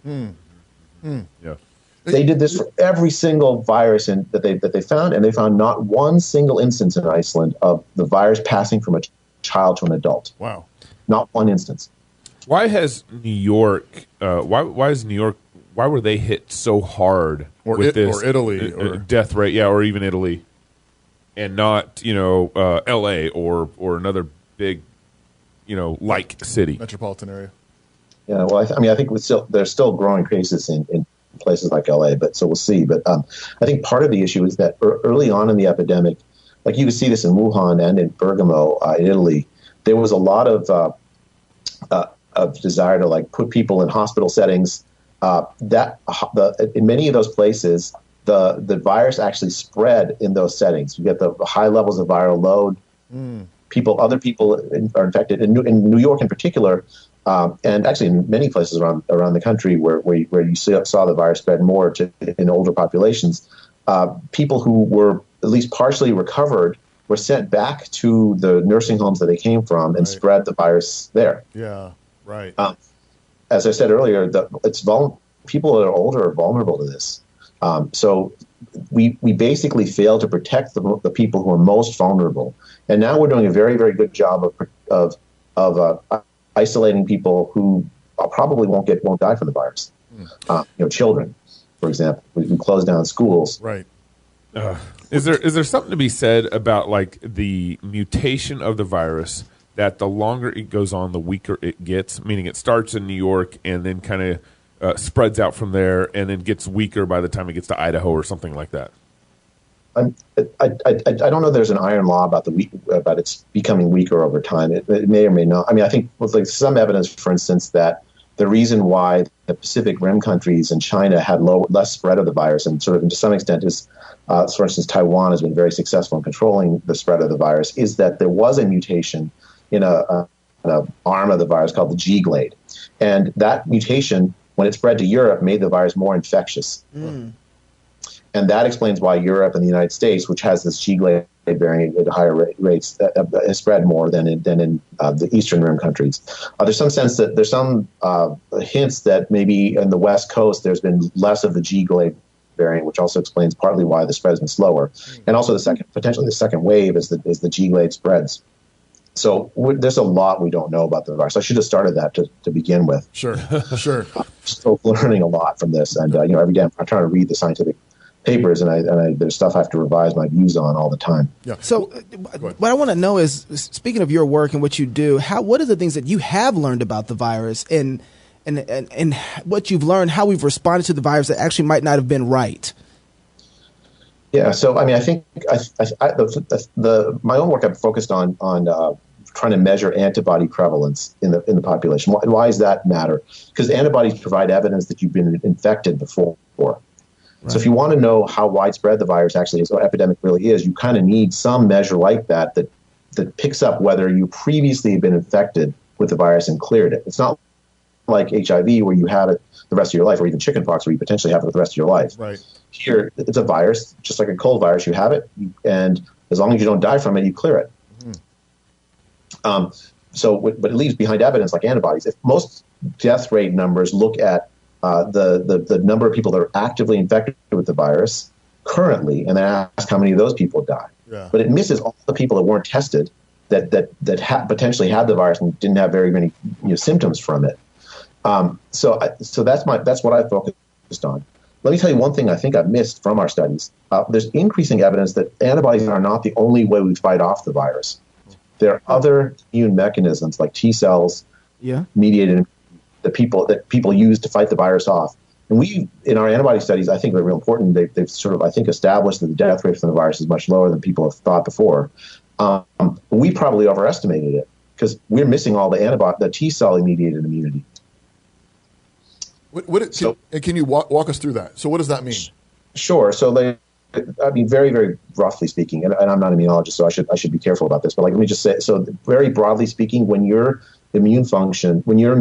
Yeah. They did this for every single virus that they found, and they found not one single instance in Iceland of the virus passing from a child to an adult. Wow. Not one instance. Why has New York? Why is New York? Why were they hit so hard with this? Or Italy, or death rate? Yeah, or even Italy, and not L.A. or another big like city, metropolitan area. Yeah. Well, I think there's still growing cases in places like LA, but so we'll see. But I think part of the issue is that early on in the epidemic, like you could see this in Wuhan and in Bergamo, in Italy, there was a lot of desire to put people in hospital settings. In many of those places, the virus actually spread in those settings. You get the high levels of viral load. Other people are infected. In New York in particular, and actually in many places around the country where you saw the virus spread more in older populations, people who were at least partially recovered were sent back to the nursing homes that they came from and spread the virus there. Yeah, right. As I said earlier, people that are older are vulnerable to this. So we basically fail to protect the people who are most vulnerable. And now we're doing a very, very good job of isolating people who probably won't die from the virus. Children, for example. We close down schools. Right. Is there something to be said about like the mutation of the virus, that the longer it goes on, the weaker it gets? Meaning it starts in New York and then kind of spreads out from there and then gets weaker by the time it gets to Idaho or something like that. I don't know. There's an iron law about about its becoming weaker over time. It may or may not. I mean, I think with like some evidence, for instance, that the reason why the Pacific Rim countries and China had less spread of the virus, and sort of to some extent is, for instance, Taiwan has been very successful in controlling the spread of the virus, is that there was a mutation in an arm of the virus called the G-glade, and that mutation, when it spread to Europe, made the virus more infectious. And that explains why Europe and the United States, which has this G-glade variant at higher rates, has spread more than in the Eastern Rim countries. There's some sense that there's some hints that maybe in the West Coast there's been less of the G-glade variant, which also explains partly why the spread has been slower. And also potentially the second wave is the G-glade spreads. So there's a lot we don't know about the virus. I should have started that to begin with. Sure. I'm still learning a lot from this, and every day I'm trying to read the scientific papers, and I there's stuff I have to revise my views on all the time. Yeah. So what I want to know is, speaking of your work and what you do, what are the things that you have learned about the virus and what you've learned, how we've responded to the virus that actually might not have been right? Yeah. So, I mean, I think my own work I've focused on trying to measure antibody prevalence in the population. Why does that matter? Because antibodies provide evidence that you've been infected before. Right. So if you want to know how widespread the virus actually is, or epidemic really is, you kind of need some measure like that picks up whether you previously have been infected with the virus and cleared it. It's not like HIV where you have it the rest of your life, or even chickenpox where you potentially have it the rest of your life. Right. Here, it's a virus, just like a cold virus. You have it, and as long as you don't die from it, you clear it. But it leaves behind evidence like antibodies. If most death rate numbers look at the number of people that are actively infected with the virus currently, and then ask how many of those people die. Yeah. But it misses all the people that weren't tested that potentially had the virus and didn't have very many symptoms from it. So that's what I focused on. Let me tell you one thing I think I've missed from our studies. There's increasing evidence that antibodies are not the only way we fight off the virus. There are other immune mechanisms like T cells, mediated that people use to fight the virus off. And we, in our antibody studies, I think they're real important. They've sort of, I think, established that the death rate from the virus is much lower than people have thought before. We probably overestimated it because we're missing all the T cell mediated immunity. Can you walk us through that? So what does that mean? Sure. So very, very roughly speaking, and I'm not an immunologist, so I should be careful about this. But let me just say, so very broadly speaking, when your immune function, when your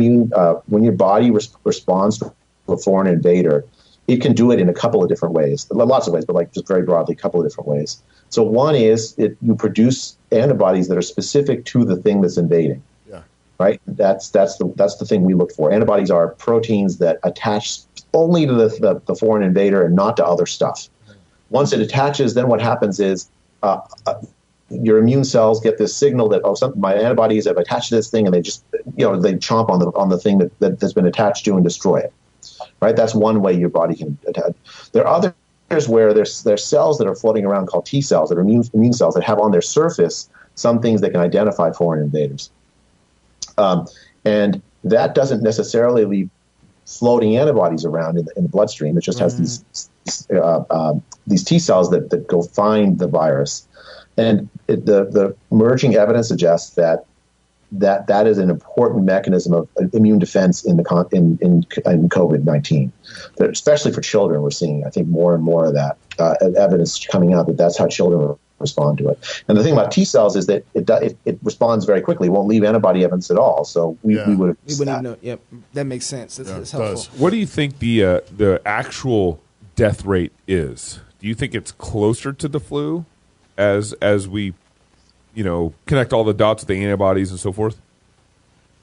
body responds to a foreign invader, it can do it in a couple of different ways, lots of ways, but just very broadly, a couple of different ways. So one is you produce antibodies that are specific to the thing that's invading. Yeah. Right. That's the thing we look for. Antibodies are proteins that attach only to the foreign invader and not to other stuff. Once it attaches, then what happens is your immune cells get this signal that my antibodies have attached to this thing, and they just they chomp on the thing that's been attached to and destroy it. Right, that's one way your body can attach. There are others where there's cells that are floating around called T cells that are immune cells that have on their surface some things that can identify foreign invaders, and that doesn't necessarily leave floating antibodies around in the bloodstream. It just has these T cells that go find the virus. And the emerging evidence suggests that is an important mechanism of immune defense in COVID-19, especially for children. We're seeing, I think, more and more of that evidence coming out that's how children respond to it. And the thing about T cells is that it responds very quickly. It won't leave antibody evidence at all. So we would have missed that. Know. Yep, that makes sense. That's helpful. What do you think the actual death rate is? Do you think it's closer to the flu as we connect all the dots with the antibodies and so forth?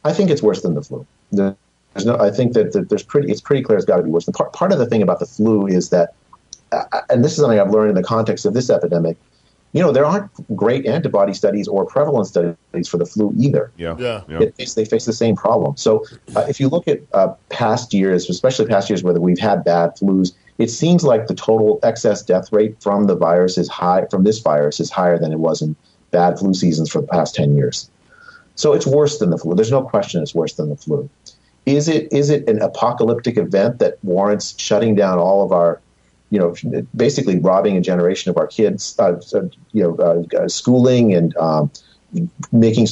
I think it's worse than the flu. I think that it's pretty clear it's got to be worse. Part of the thing about the flu is that, and this is something I've learned in the context of this epidemic, there aren't great antibody studies or prevalence studies for the flu either. Yeah. They face the same problem. So if you look at past years, especially past years where we've had bad flus, it seems like the total excess death rate from this virus is higher than it was in bad flu seasons for the past 10 years. So it's worse than the flu. There's no question it's worse than the flu. Is it an apocalyptic event that warrants shutting down all of our, basically robbing a generation of our kids, schooling and making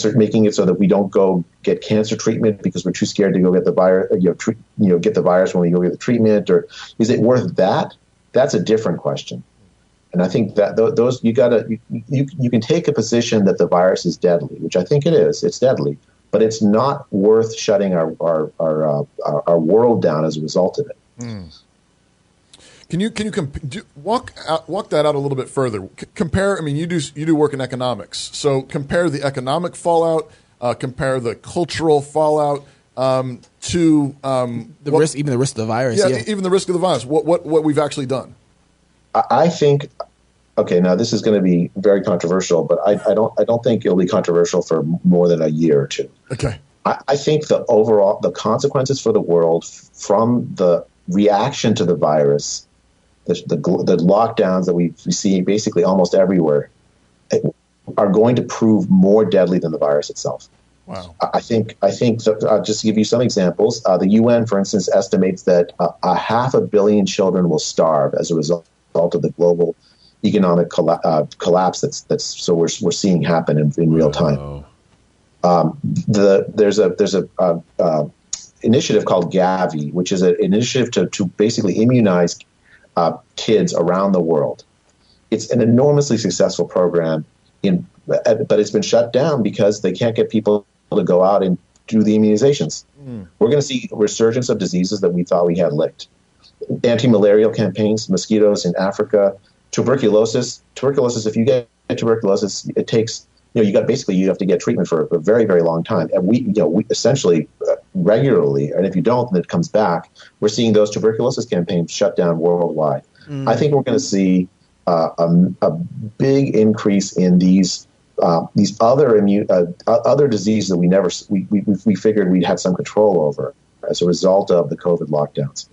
it so that we don't go get cancer treatment because we're too scared to go get the virus, get the virus when we go get the treatment? Or is it worth that? That's a different question. And I think that those you can take a position that the virus is deadly, which I think it is. It's deadly, but it's not worth shutting our world down as a result of it. Can you walk that out a little bit further? Compare. I mean, you do work in economics, so compare the economic fallout, compare the cultural fallout to the risk of the virus. Yeah, even the risk of the virus. What we've actually done. I think. Okay, now this is going to be very controversial, but I don't think it'll be controversial for more than a year or two. Okay. I think the consequences for the world from the reaction to the virus, the lockdowns that we see basically almost everywhere, are going to prove more deadly than the virus itself. Wow. I think just to give you some examples, the UN, for instance, estimates that 500 million children will starve as a result of the global economic collapse that's we're seeing happen in real time. There's a initiative called Gavi, which is an initiative to basically immunize kids around the world. It's an enormously successful program, but it's been shut down because they can't get people to go out and do the immunizations. We're going to see a resurgence of diseases that we thought we had licked. Anti-malarial campaigns, mosquitoes in Africa, tuberculosis. If you get tuberculosis, it takes, you have to get treatment for a very, very long time. And we essentially regularly, and if you don't, then it comes back. We're seeing those tuberculosis campaigns shut down worldwide. I think we're going to see a big increase in these other diseases that we figured we'd had some control over as a result of the COVID lockdowns.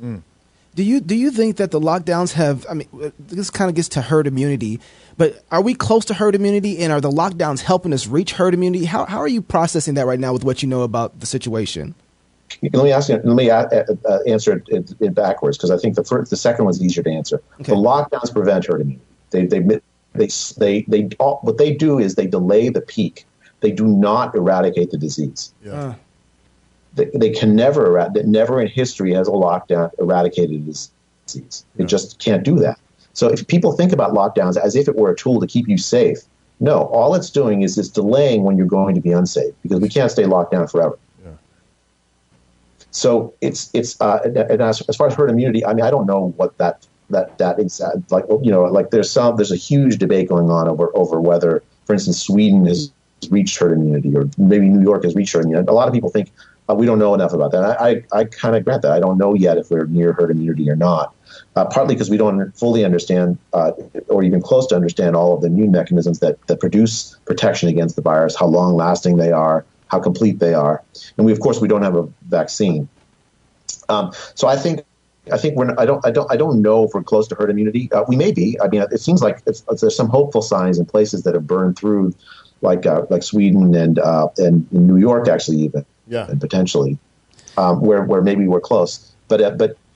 Do you think that the lockdowns have, this kind of gets to herd immunity, but are we close to herd immunity, and are the lockdowns helping us reach herd immunity? How are you processing that right now with what you know about the situation? Let me answer it backwards, because I think the second one's easier to answer. Okay. The lockdowns prevent herd immunity. What they do is they delay the peak. They do not eradicate the disease. Yeah. They can never in history has a lockdown eradicated disease. It just can't do that. So if people think about lockdowns as if it were a tool to keep you safe, no, all it's doing is it's delaying when you're going to be unsafe, because we can't stay locked down forever. Yeah. So it's as far as herd immunity, I don't know what that is like. There's a huge debate going on over whether, for instance, Sweden has reached herd immunity, or maybe New York has reached herd immunity. A lot of people think we don't know enough about that. I kind of grant that. I don't know yet if we're near herd immunity or not. Partly because we don't fully understand, or even close to understand, all of the immune mechanisms that produce protection against the virus, how long-lasting they are, how complete they are, and we don't have a vaccine. So I think I don't know if we're close to herd immunity. We may be. It seems like there's some hopeful signs in places that have burned through, like Sweden and New York, actually, even. Yeah. And potentially, where maybe we're close, but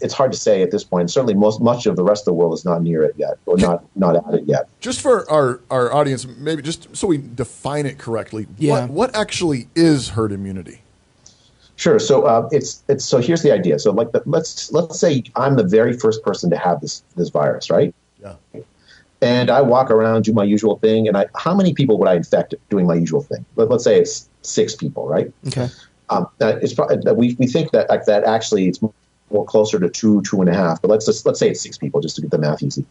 it's hard to say at this point. Certainly, much of the rest of the world is not near it yet, or not at it yet. Just for our audience, maybe just so we define it correctly, what actually is herd immunity? Sure. So so here's the idea. So let's say I'm the very first person to have this virus, right? Yeah. And I walk around, do my usual thing, and how many people would I infect doing my usual thing? Let's say it's 6 people, right? Okay. It's probably, we think that actually it's more closer to 2.5, but let's say it's 6 people, just to get the math easy.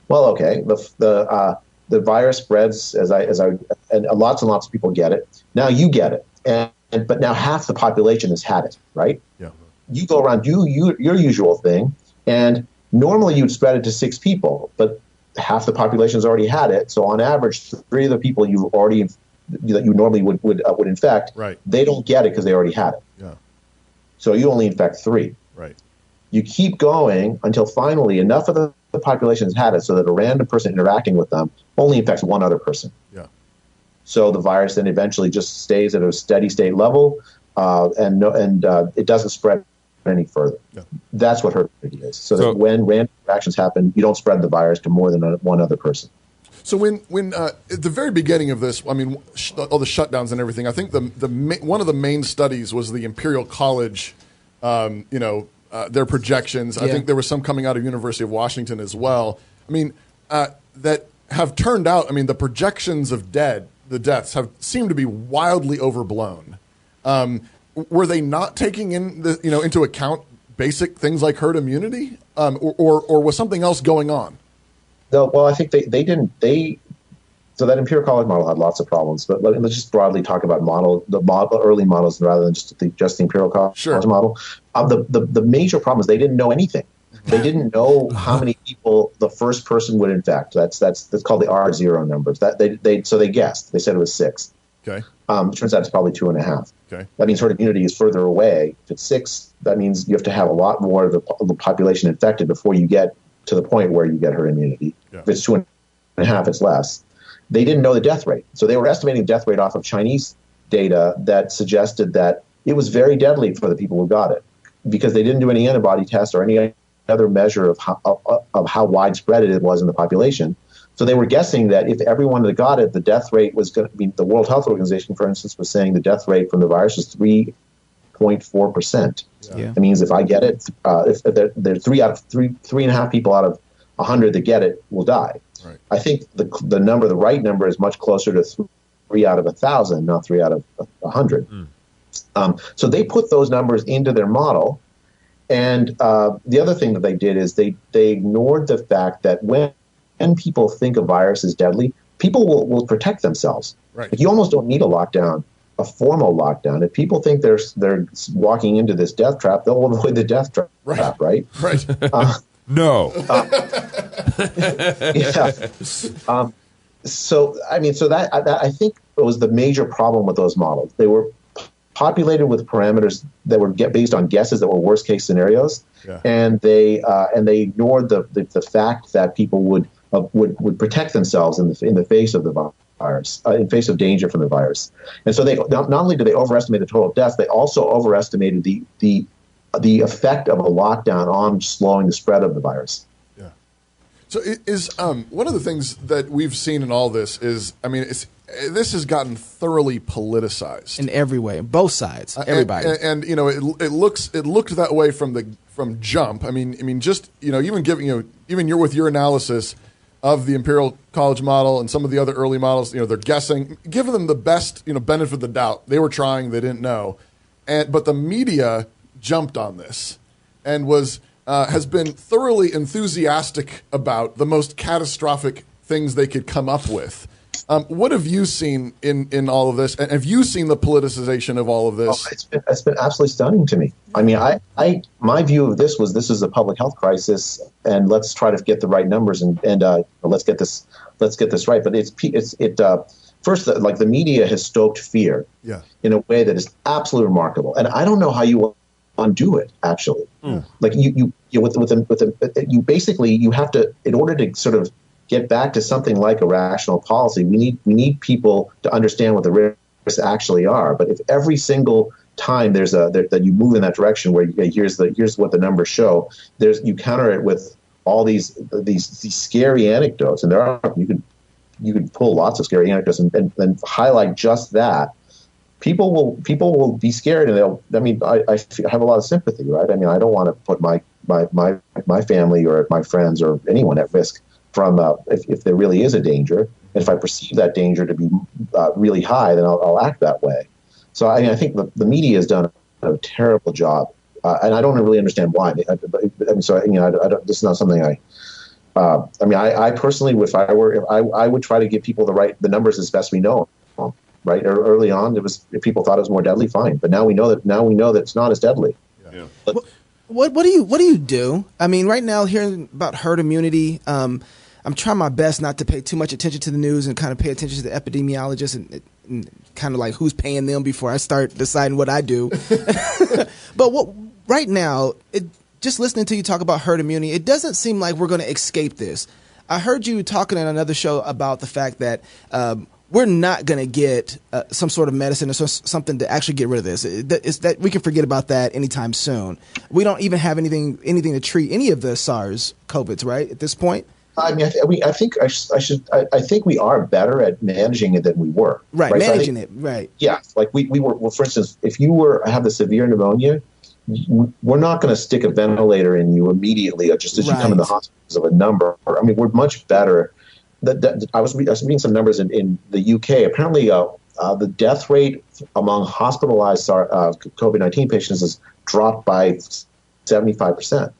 Well, okay, the virus spreads and lots and lots of people get it. Now you get it, but now half the population has had it, right? Yeah. You go around, do your usual thing, and normally you'd spread it to 6 people, but half the population has already had it. So on average, 3 of the people that you normally would infect, right, they don't get it because they already had it. Yeah. So you only infect 3. Right. You keep going until finally enough of the population has had it so that a random person interacting with them only infects 1 other person. Yeah. So the virus then eventually just stays at a steady state level, and it doesn't spread any further. Yeah. That's what herd immunity is. So that when random interactions happen, you don't spread the virus to more than 1 other person. So when at the very beginning of this, I mean, all the shutdowns and everything, I think one of the main studies was the Imperial College, their projections. I think there was some coming out of University of Washington as well. I mean, that have turned out. I mean, the projections of the deaths have seemed to be wildly overblown. Were they not taking into account basic things like herd immunity, or was something else going on? No, well, I think they didn't. So that Imperial College model had lots of problems, but let's just broadly talk about early models rather than just the Imperial College model. The major problem is they didn't know anything. They didn't know how many people the first person would infect. That's called the R0 numbers. So they guessed. They said it was 6. Okay. Turns out it's probably 2.5. Okay. That means herd immunity is further away. If it's 6, that means you have to have a lot more of the population infected before you get to the point where you get herd immunity. Yeah. If it's 2.5, it's less. They didn't know the death rate. So they were estimating the death rate off of Chinese data that suggested that it was very deadly for the people who got it because they didn't do any antibody tests or any other measure of how widespread it was in the population. So they were guessing that if everyone that got it, the death rate was going to be, the World Health Organization, for instance, was saying the death rate from the virus is 3.4%. Yeah. That means if I get it, if there are 3.5 people out of 100 that get it will die. Right. I think the right number is much closer to 3 out of 1,000, not 3 out of 100. So they put those numbers into their model. And the other thing that they did is they ignored the fact that when people think a virus is deadly, people will protect themselves. Right. Like you almost don't need a formal lockdown. If people think they're walking into this death trap, they'll avoid the death trap, right? Right. No. Yeah. So that I think was the major problem with those models. They were populated with parameters that were based on guesses that were worst case scenarios, and they ignored the fact that people would protect themselves in the face of the virus, in face of danger from the virus. And so they not only did they overestimate the total deaths, they also overestimated the effect of a lockdown on slowing the spread of the virus. Yeah. So is one of the things that we've seen in all this is, I mean, this has gotten thoroughly politicized in every way, both sides, everybody. And it looked that way from jump. I mean, just even with your analysis of the Imperial College model and some of the other early models, they're guessing, giving them the best benefit of the doubt. They were trying, they didn't know, but the media jumped on this and has been thoroughly enthusiastic about the most catastrophic things they could come up with. What have you seen in all of this? And have you seen the politicization of all of this? It's been absolutely stunning to me. I mean, my view of this is a public health crisis, and let's try to get the right numbers and let's get this right. But first, like the media has stoked fear in a way that is absolutely remarkable, and I don't know how you undo it. Actually, like you basically you have to, in order to sort of get back to something like a rational policy, we need people to understand what the risks actually are. But if every single time that you move in that direction where here's what the numbers show, you counter it with all these scary anecdotes, and you could pull lots of scary anecdotes and highlight just that. People will be scared, and I have a lot of sympathy, right? I mean, I don't want to put my family or my friends or anyone at risk from if there really is a danger, and if I perceive that danger to be really high, then I'll act that way. So I think the media has done a terrible job, and I don't really understand why. This is not something I personally, I would try to give people the numbers as best we know. Right, early on, if people thought it was more deadly, fine. But now we know that it's not as deadly. Yeah. What do you do? I mean, right now, hearing about herd immunity, I'm trying my best not to pay too much attention to the news and kind of pay attention to the epidemiologists and kind of like who's paying them before I start deciding what I do. But right now, just listening to you talk about herd immunity, it doesn't seem like we're going to escape this. I heard you talking in another show about the fact that we're not going to get some sort of medicine or something to actually get rid of this. It's that we can forget about that anytime soon. We don't even have anything to treat any of the SARS COVIDs, right, at this point? I mean, I think we are better at managing it than we were. Right, managing it, right. Yeah, like we were, well, for instance, if you have the severe pneumonia, we're not going to stick a ventilator in you immediately just as you come in the hospital because of a number. I mean, we're much better. I was reading some numbers in the UK. Apparently, the death rate among hospitalized COVID-19 patients has dropped by 75%.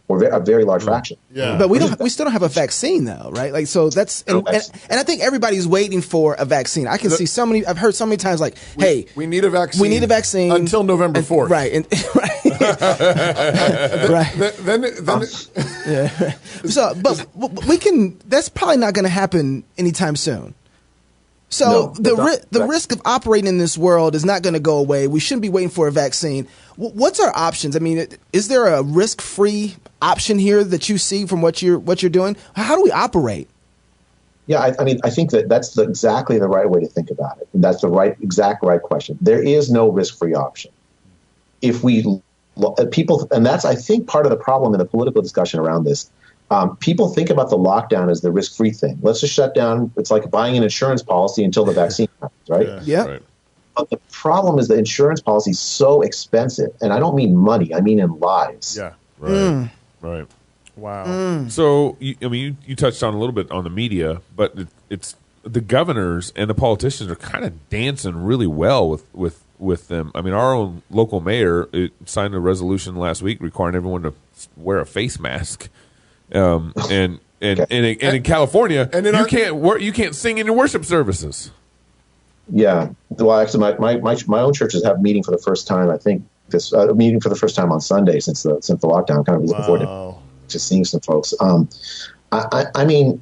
Or a very large fraction. Yeah. But we still don't have a vaccine though, right? Like, so that's, and I think everybody's waiting for a vaccine. I can see I've heard so many times like, hey, we need a vaccine. We need a vaccine until November 4th. Right. Right. So, but we can, that's probably not going to happen anytime soon. So the risk of operating in this world is not going to go away. We shouldn't be waiting for a vaccine. What's our options? I mean, is there a risk-free option here that you see from what you're doing? How do we operate? Yeah, I mean, I think that's exactly the right way to think about it. And that's the exact right question. There is no risk-free option. If people, and that's, I think, part of the problem in the political discussion around this. People think about the lockdown as the risk-free thing. Let's just shut down. It's like buying an insurance policy until the vaccine happens, right? Yeah. Right. But the problem is the insurance policy is so expensive, and I don't mean money. I mean in lives. Yeah. Right. Right. Wow. So, you touched on a little bit on the media, but it's the governors and the politicians are kind of dancing really well with them. I mean, our own local mayor signed a resolution last week requiring everyone to wear a face mask. And in California, and you can't sing in your worship services. Yeah, well, actually, my own churches have a meeting for the first time. I think this meeting for the first time on Sunday since the lockdown. I'm kind of looking forward to seeing some folks. I mean,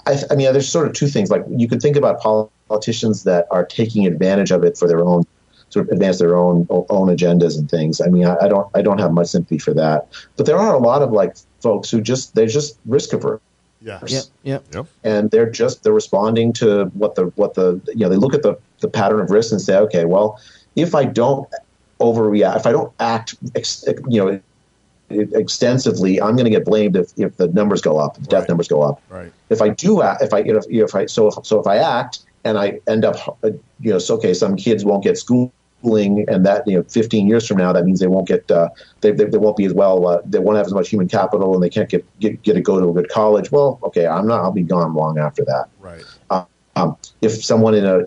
there's sort of two things. Like, you could think about politicians that are taking advantage of it for their own, sort of advance their own agendas and things. I mean, I don't have much sympathy for that. But there are a lot of like folks who they're just risk averse. Yeah. And they're responding to what the they look at the pattern of risk and say, okay, well, if I don't overreact, if I don't act, extensively, I'm going to get blamed if the numbers go up, if death numbers go up. Right. If I do act, if I act and I end up, some kids won't get schooling, and that 15 years from now, that means they won't get they won't be as well. They won't have as much human capital, and they can't get to go to a good college. Well, okay, I'll be gone long after that. Right. If someone in a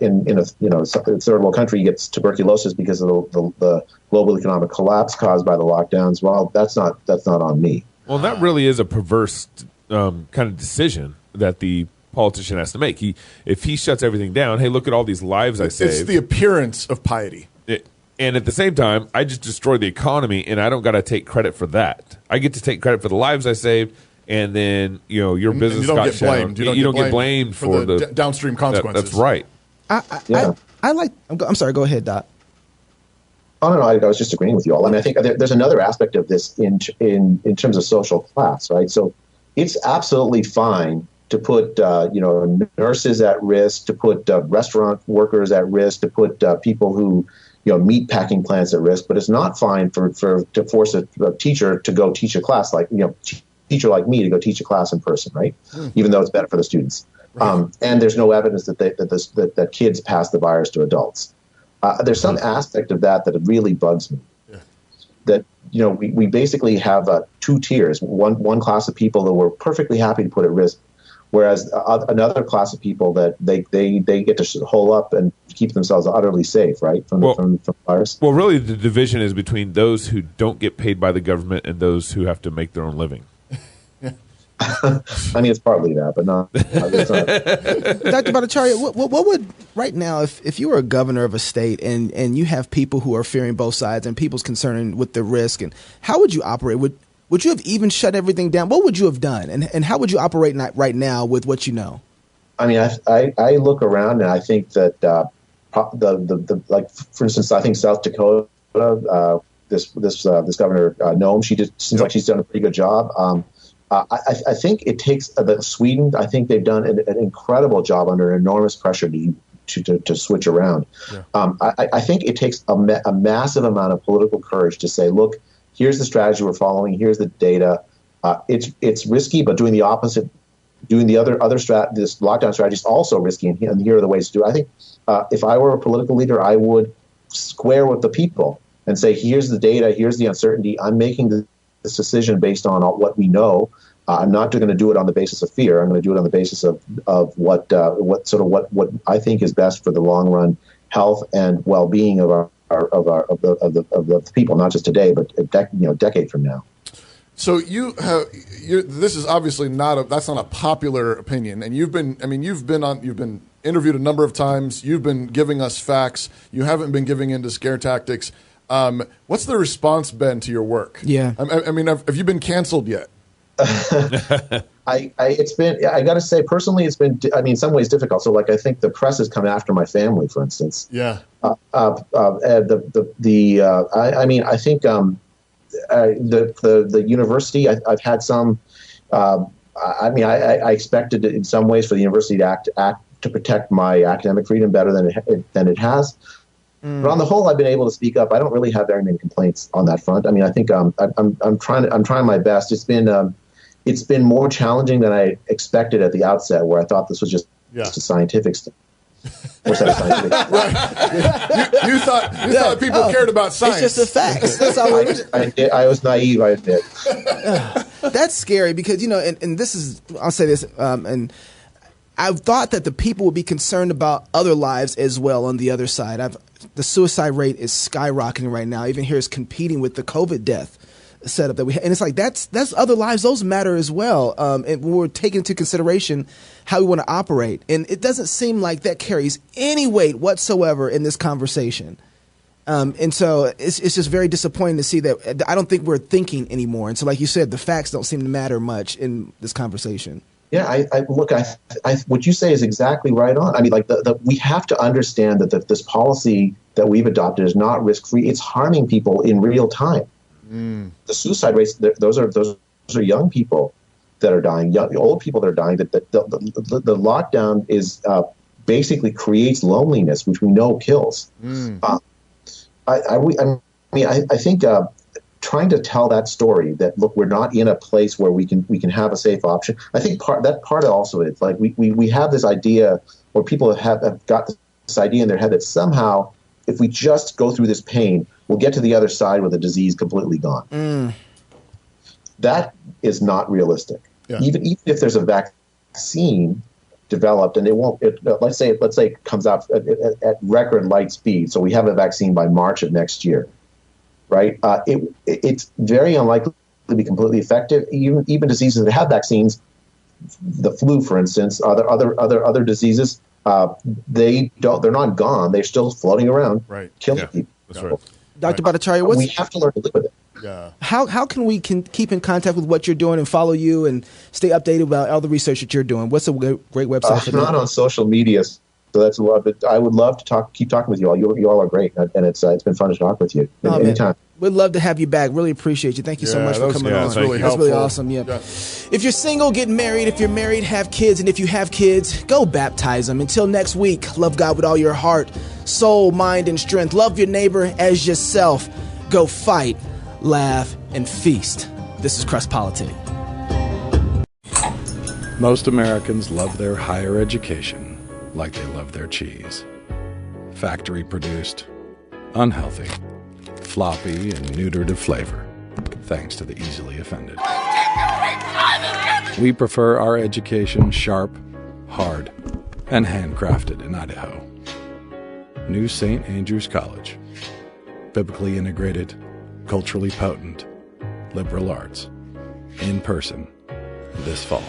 third world country gets tuberculosis because of the global economic collapse caused by the lockdowns, well, that's not on me. Well, that really is a perverse kind of decision that the politician has to make. If he shuts everything down, hey, look at all these lives I saved. It's the appearance of piety. And at the same time, I just destroyed the economy, and I don't got to take credit for that. I get to take credit for the lives I saved, and then your business got shut down. You don't get blamed for the downstream consequences. That's right. I'm sorry. Go ahead, Doc. Oh, no, I was just agreeing with you all. I mean, I think there's another aspect of this in terms of social class, right? So it's absolutely fine to put nurses at risk, to put restaurant workers at risk, to put people who meat packing plants at risk, but it's not fine to force a teacher to go teach a class teacher like me to go teach a class in person, right? Even though it's better for the students. Right. And there's no evidence that kids pass the virus to adults. There's some aspect of that really bugs me. Yeah. That we basically have two tiers. One class of people that we're perfectly happy to put at risk, whereas another class of people that they get to hole up and keep themselves utterly safe, right, from the virus. Well, really, the division is between those who don't get paid by the government and those who have to make their own living. I mean, it's partly that, but not. Dr. Bhattacharya, what would, right now, if you were a governor of a state and you have people who are fearing both sides and people's concerned with the risk, and how would you operate? would you have even shut everything down? What would you have done? And how would you operate right now with what you know? I mean, I look around and I think that the like, for instance, I think South Dakota, this governor Noem, seems like she's done a pretty good job. I think it takes Sweden. I think they've done an incredible job under enormous pressure to switch around. Yeah. I think it takes a massive amount of political courage to say, look, here's the strategy we're following. Here's the data. It's risky, but doing the opposite, doing the other this lockdown strategy is also risky. And here are the ways to do it. I think if I were a political leader, I would square with the people and say, here's the data, here's the uncertainty. I'm making this decision based on what we know. I'm not going to do it on the basis of fear. I'm going to do it on the basis of what I think is best for the long run health and well-being of the people, not just today, but a decade from now. So this is obviously that's not a popular opinion, and you've been interviewed a number of times. You've been giving us facts. You haven't been giving in to scare tactics. What's the response been to your work? Yeah, I mean, have you been canceled yet? I got to say, personally, it's been, in some ways difficult. So, like, I think the press has come after my family, for instance. Yeah. I think the university, I've had some. I expected in some ways for the university to act to protect my academic freedom better than it has. But on the whole, I've been able to speak up. I don't really have very many complaints on that front. I mean, I think I'm trying my best. It's been more challenging than I expected at the outset, where I thought this was just a scientific stuff. Right. You thought people cared about science. It's just the facts. That's all I was naive, I admit. That's scary because, and this is, I'll say this, and I've thought that the people would be concerned about other lives as well on the other side. The suicide rate is skyrocketing right now. Even here is competing with the COVID death setup that we have. And it's like, that's other lives. Those matter as well. And we're taking into consideration how we want to operate. And it doesn't seem like that carries any weight whatsoever in this conversation. And so it's just very disappointing to see that I don't think we're thinking anymore. And so, like you said, the facts don't seem to matter much in this conversation. Yeah, what you say is exactly right on. I mean, like we have to understand that this policy that we've adopted is not risk-free. It's harming people in real time. The suicide rates, those are young people that are dying, old people that are dying. That the lockdown is basically creates loneliness, which we know kills. I think trying to tell that story that, look, we're not in a place where we can have a safe option. I think part also is like we have this idea, or people have got this idea in their head that somehow if we just go through this pain, we'll get to the other side with the disease completely gone. That is not realistic. Yeah. Even if there's a vaccine developed, and let's say it comes out at record light speed, so we have a vaccine by March of next year, right? It's very unlikely to be completely effective. Even diseases that have vaccines, the flu, for instance, other diseases, they're not gone. They're still floating around, killing people. That's right. Dr. Bhattacharya, we have to learn to live with it. Yeah. How can we keep in contact with what you're doing and follow you and stay updated about all the research that you're doing? What's a great website for that? I'm not on social media, so that's a lot. But I would love to keep talking with you all. You all are great, and it's been fun to talk with you anytime. We'd love to have you back. Really appreciate you. Thank you so much for coming on. That's really awesome. Yeah. If you're single, get married. If you're married, have kids. And if you have kids, go baptize them. Until next week, love God with all your heart, soul, mind, and strength. Love your neighbor as yourself. Go fight, laugh, and feast. This is Crust Politic. Most Americans love their higher education like they love their cheese. Factory produced, unhealthy, floppy, and neutered of flavor, thanks to the easily offended. We prefer our education sharp, hard, and handcrafted in Idaho. New St. Andrews College. Biblically integrated, culturally potent, liberal arts. In person this fall.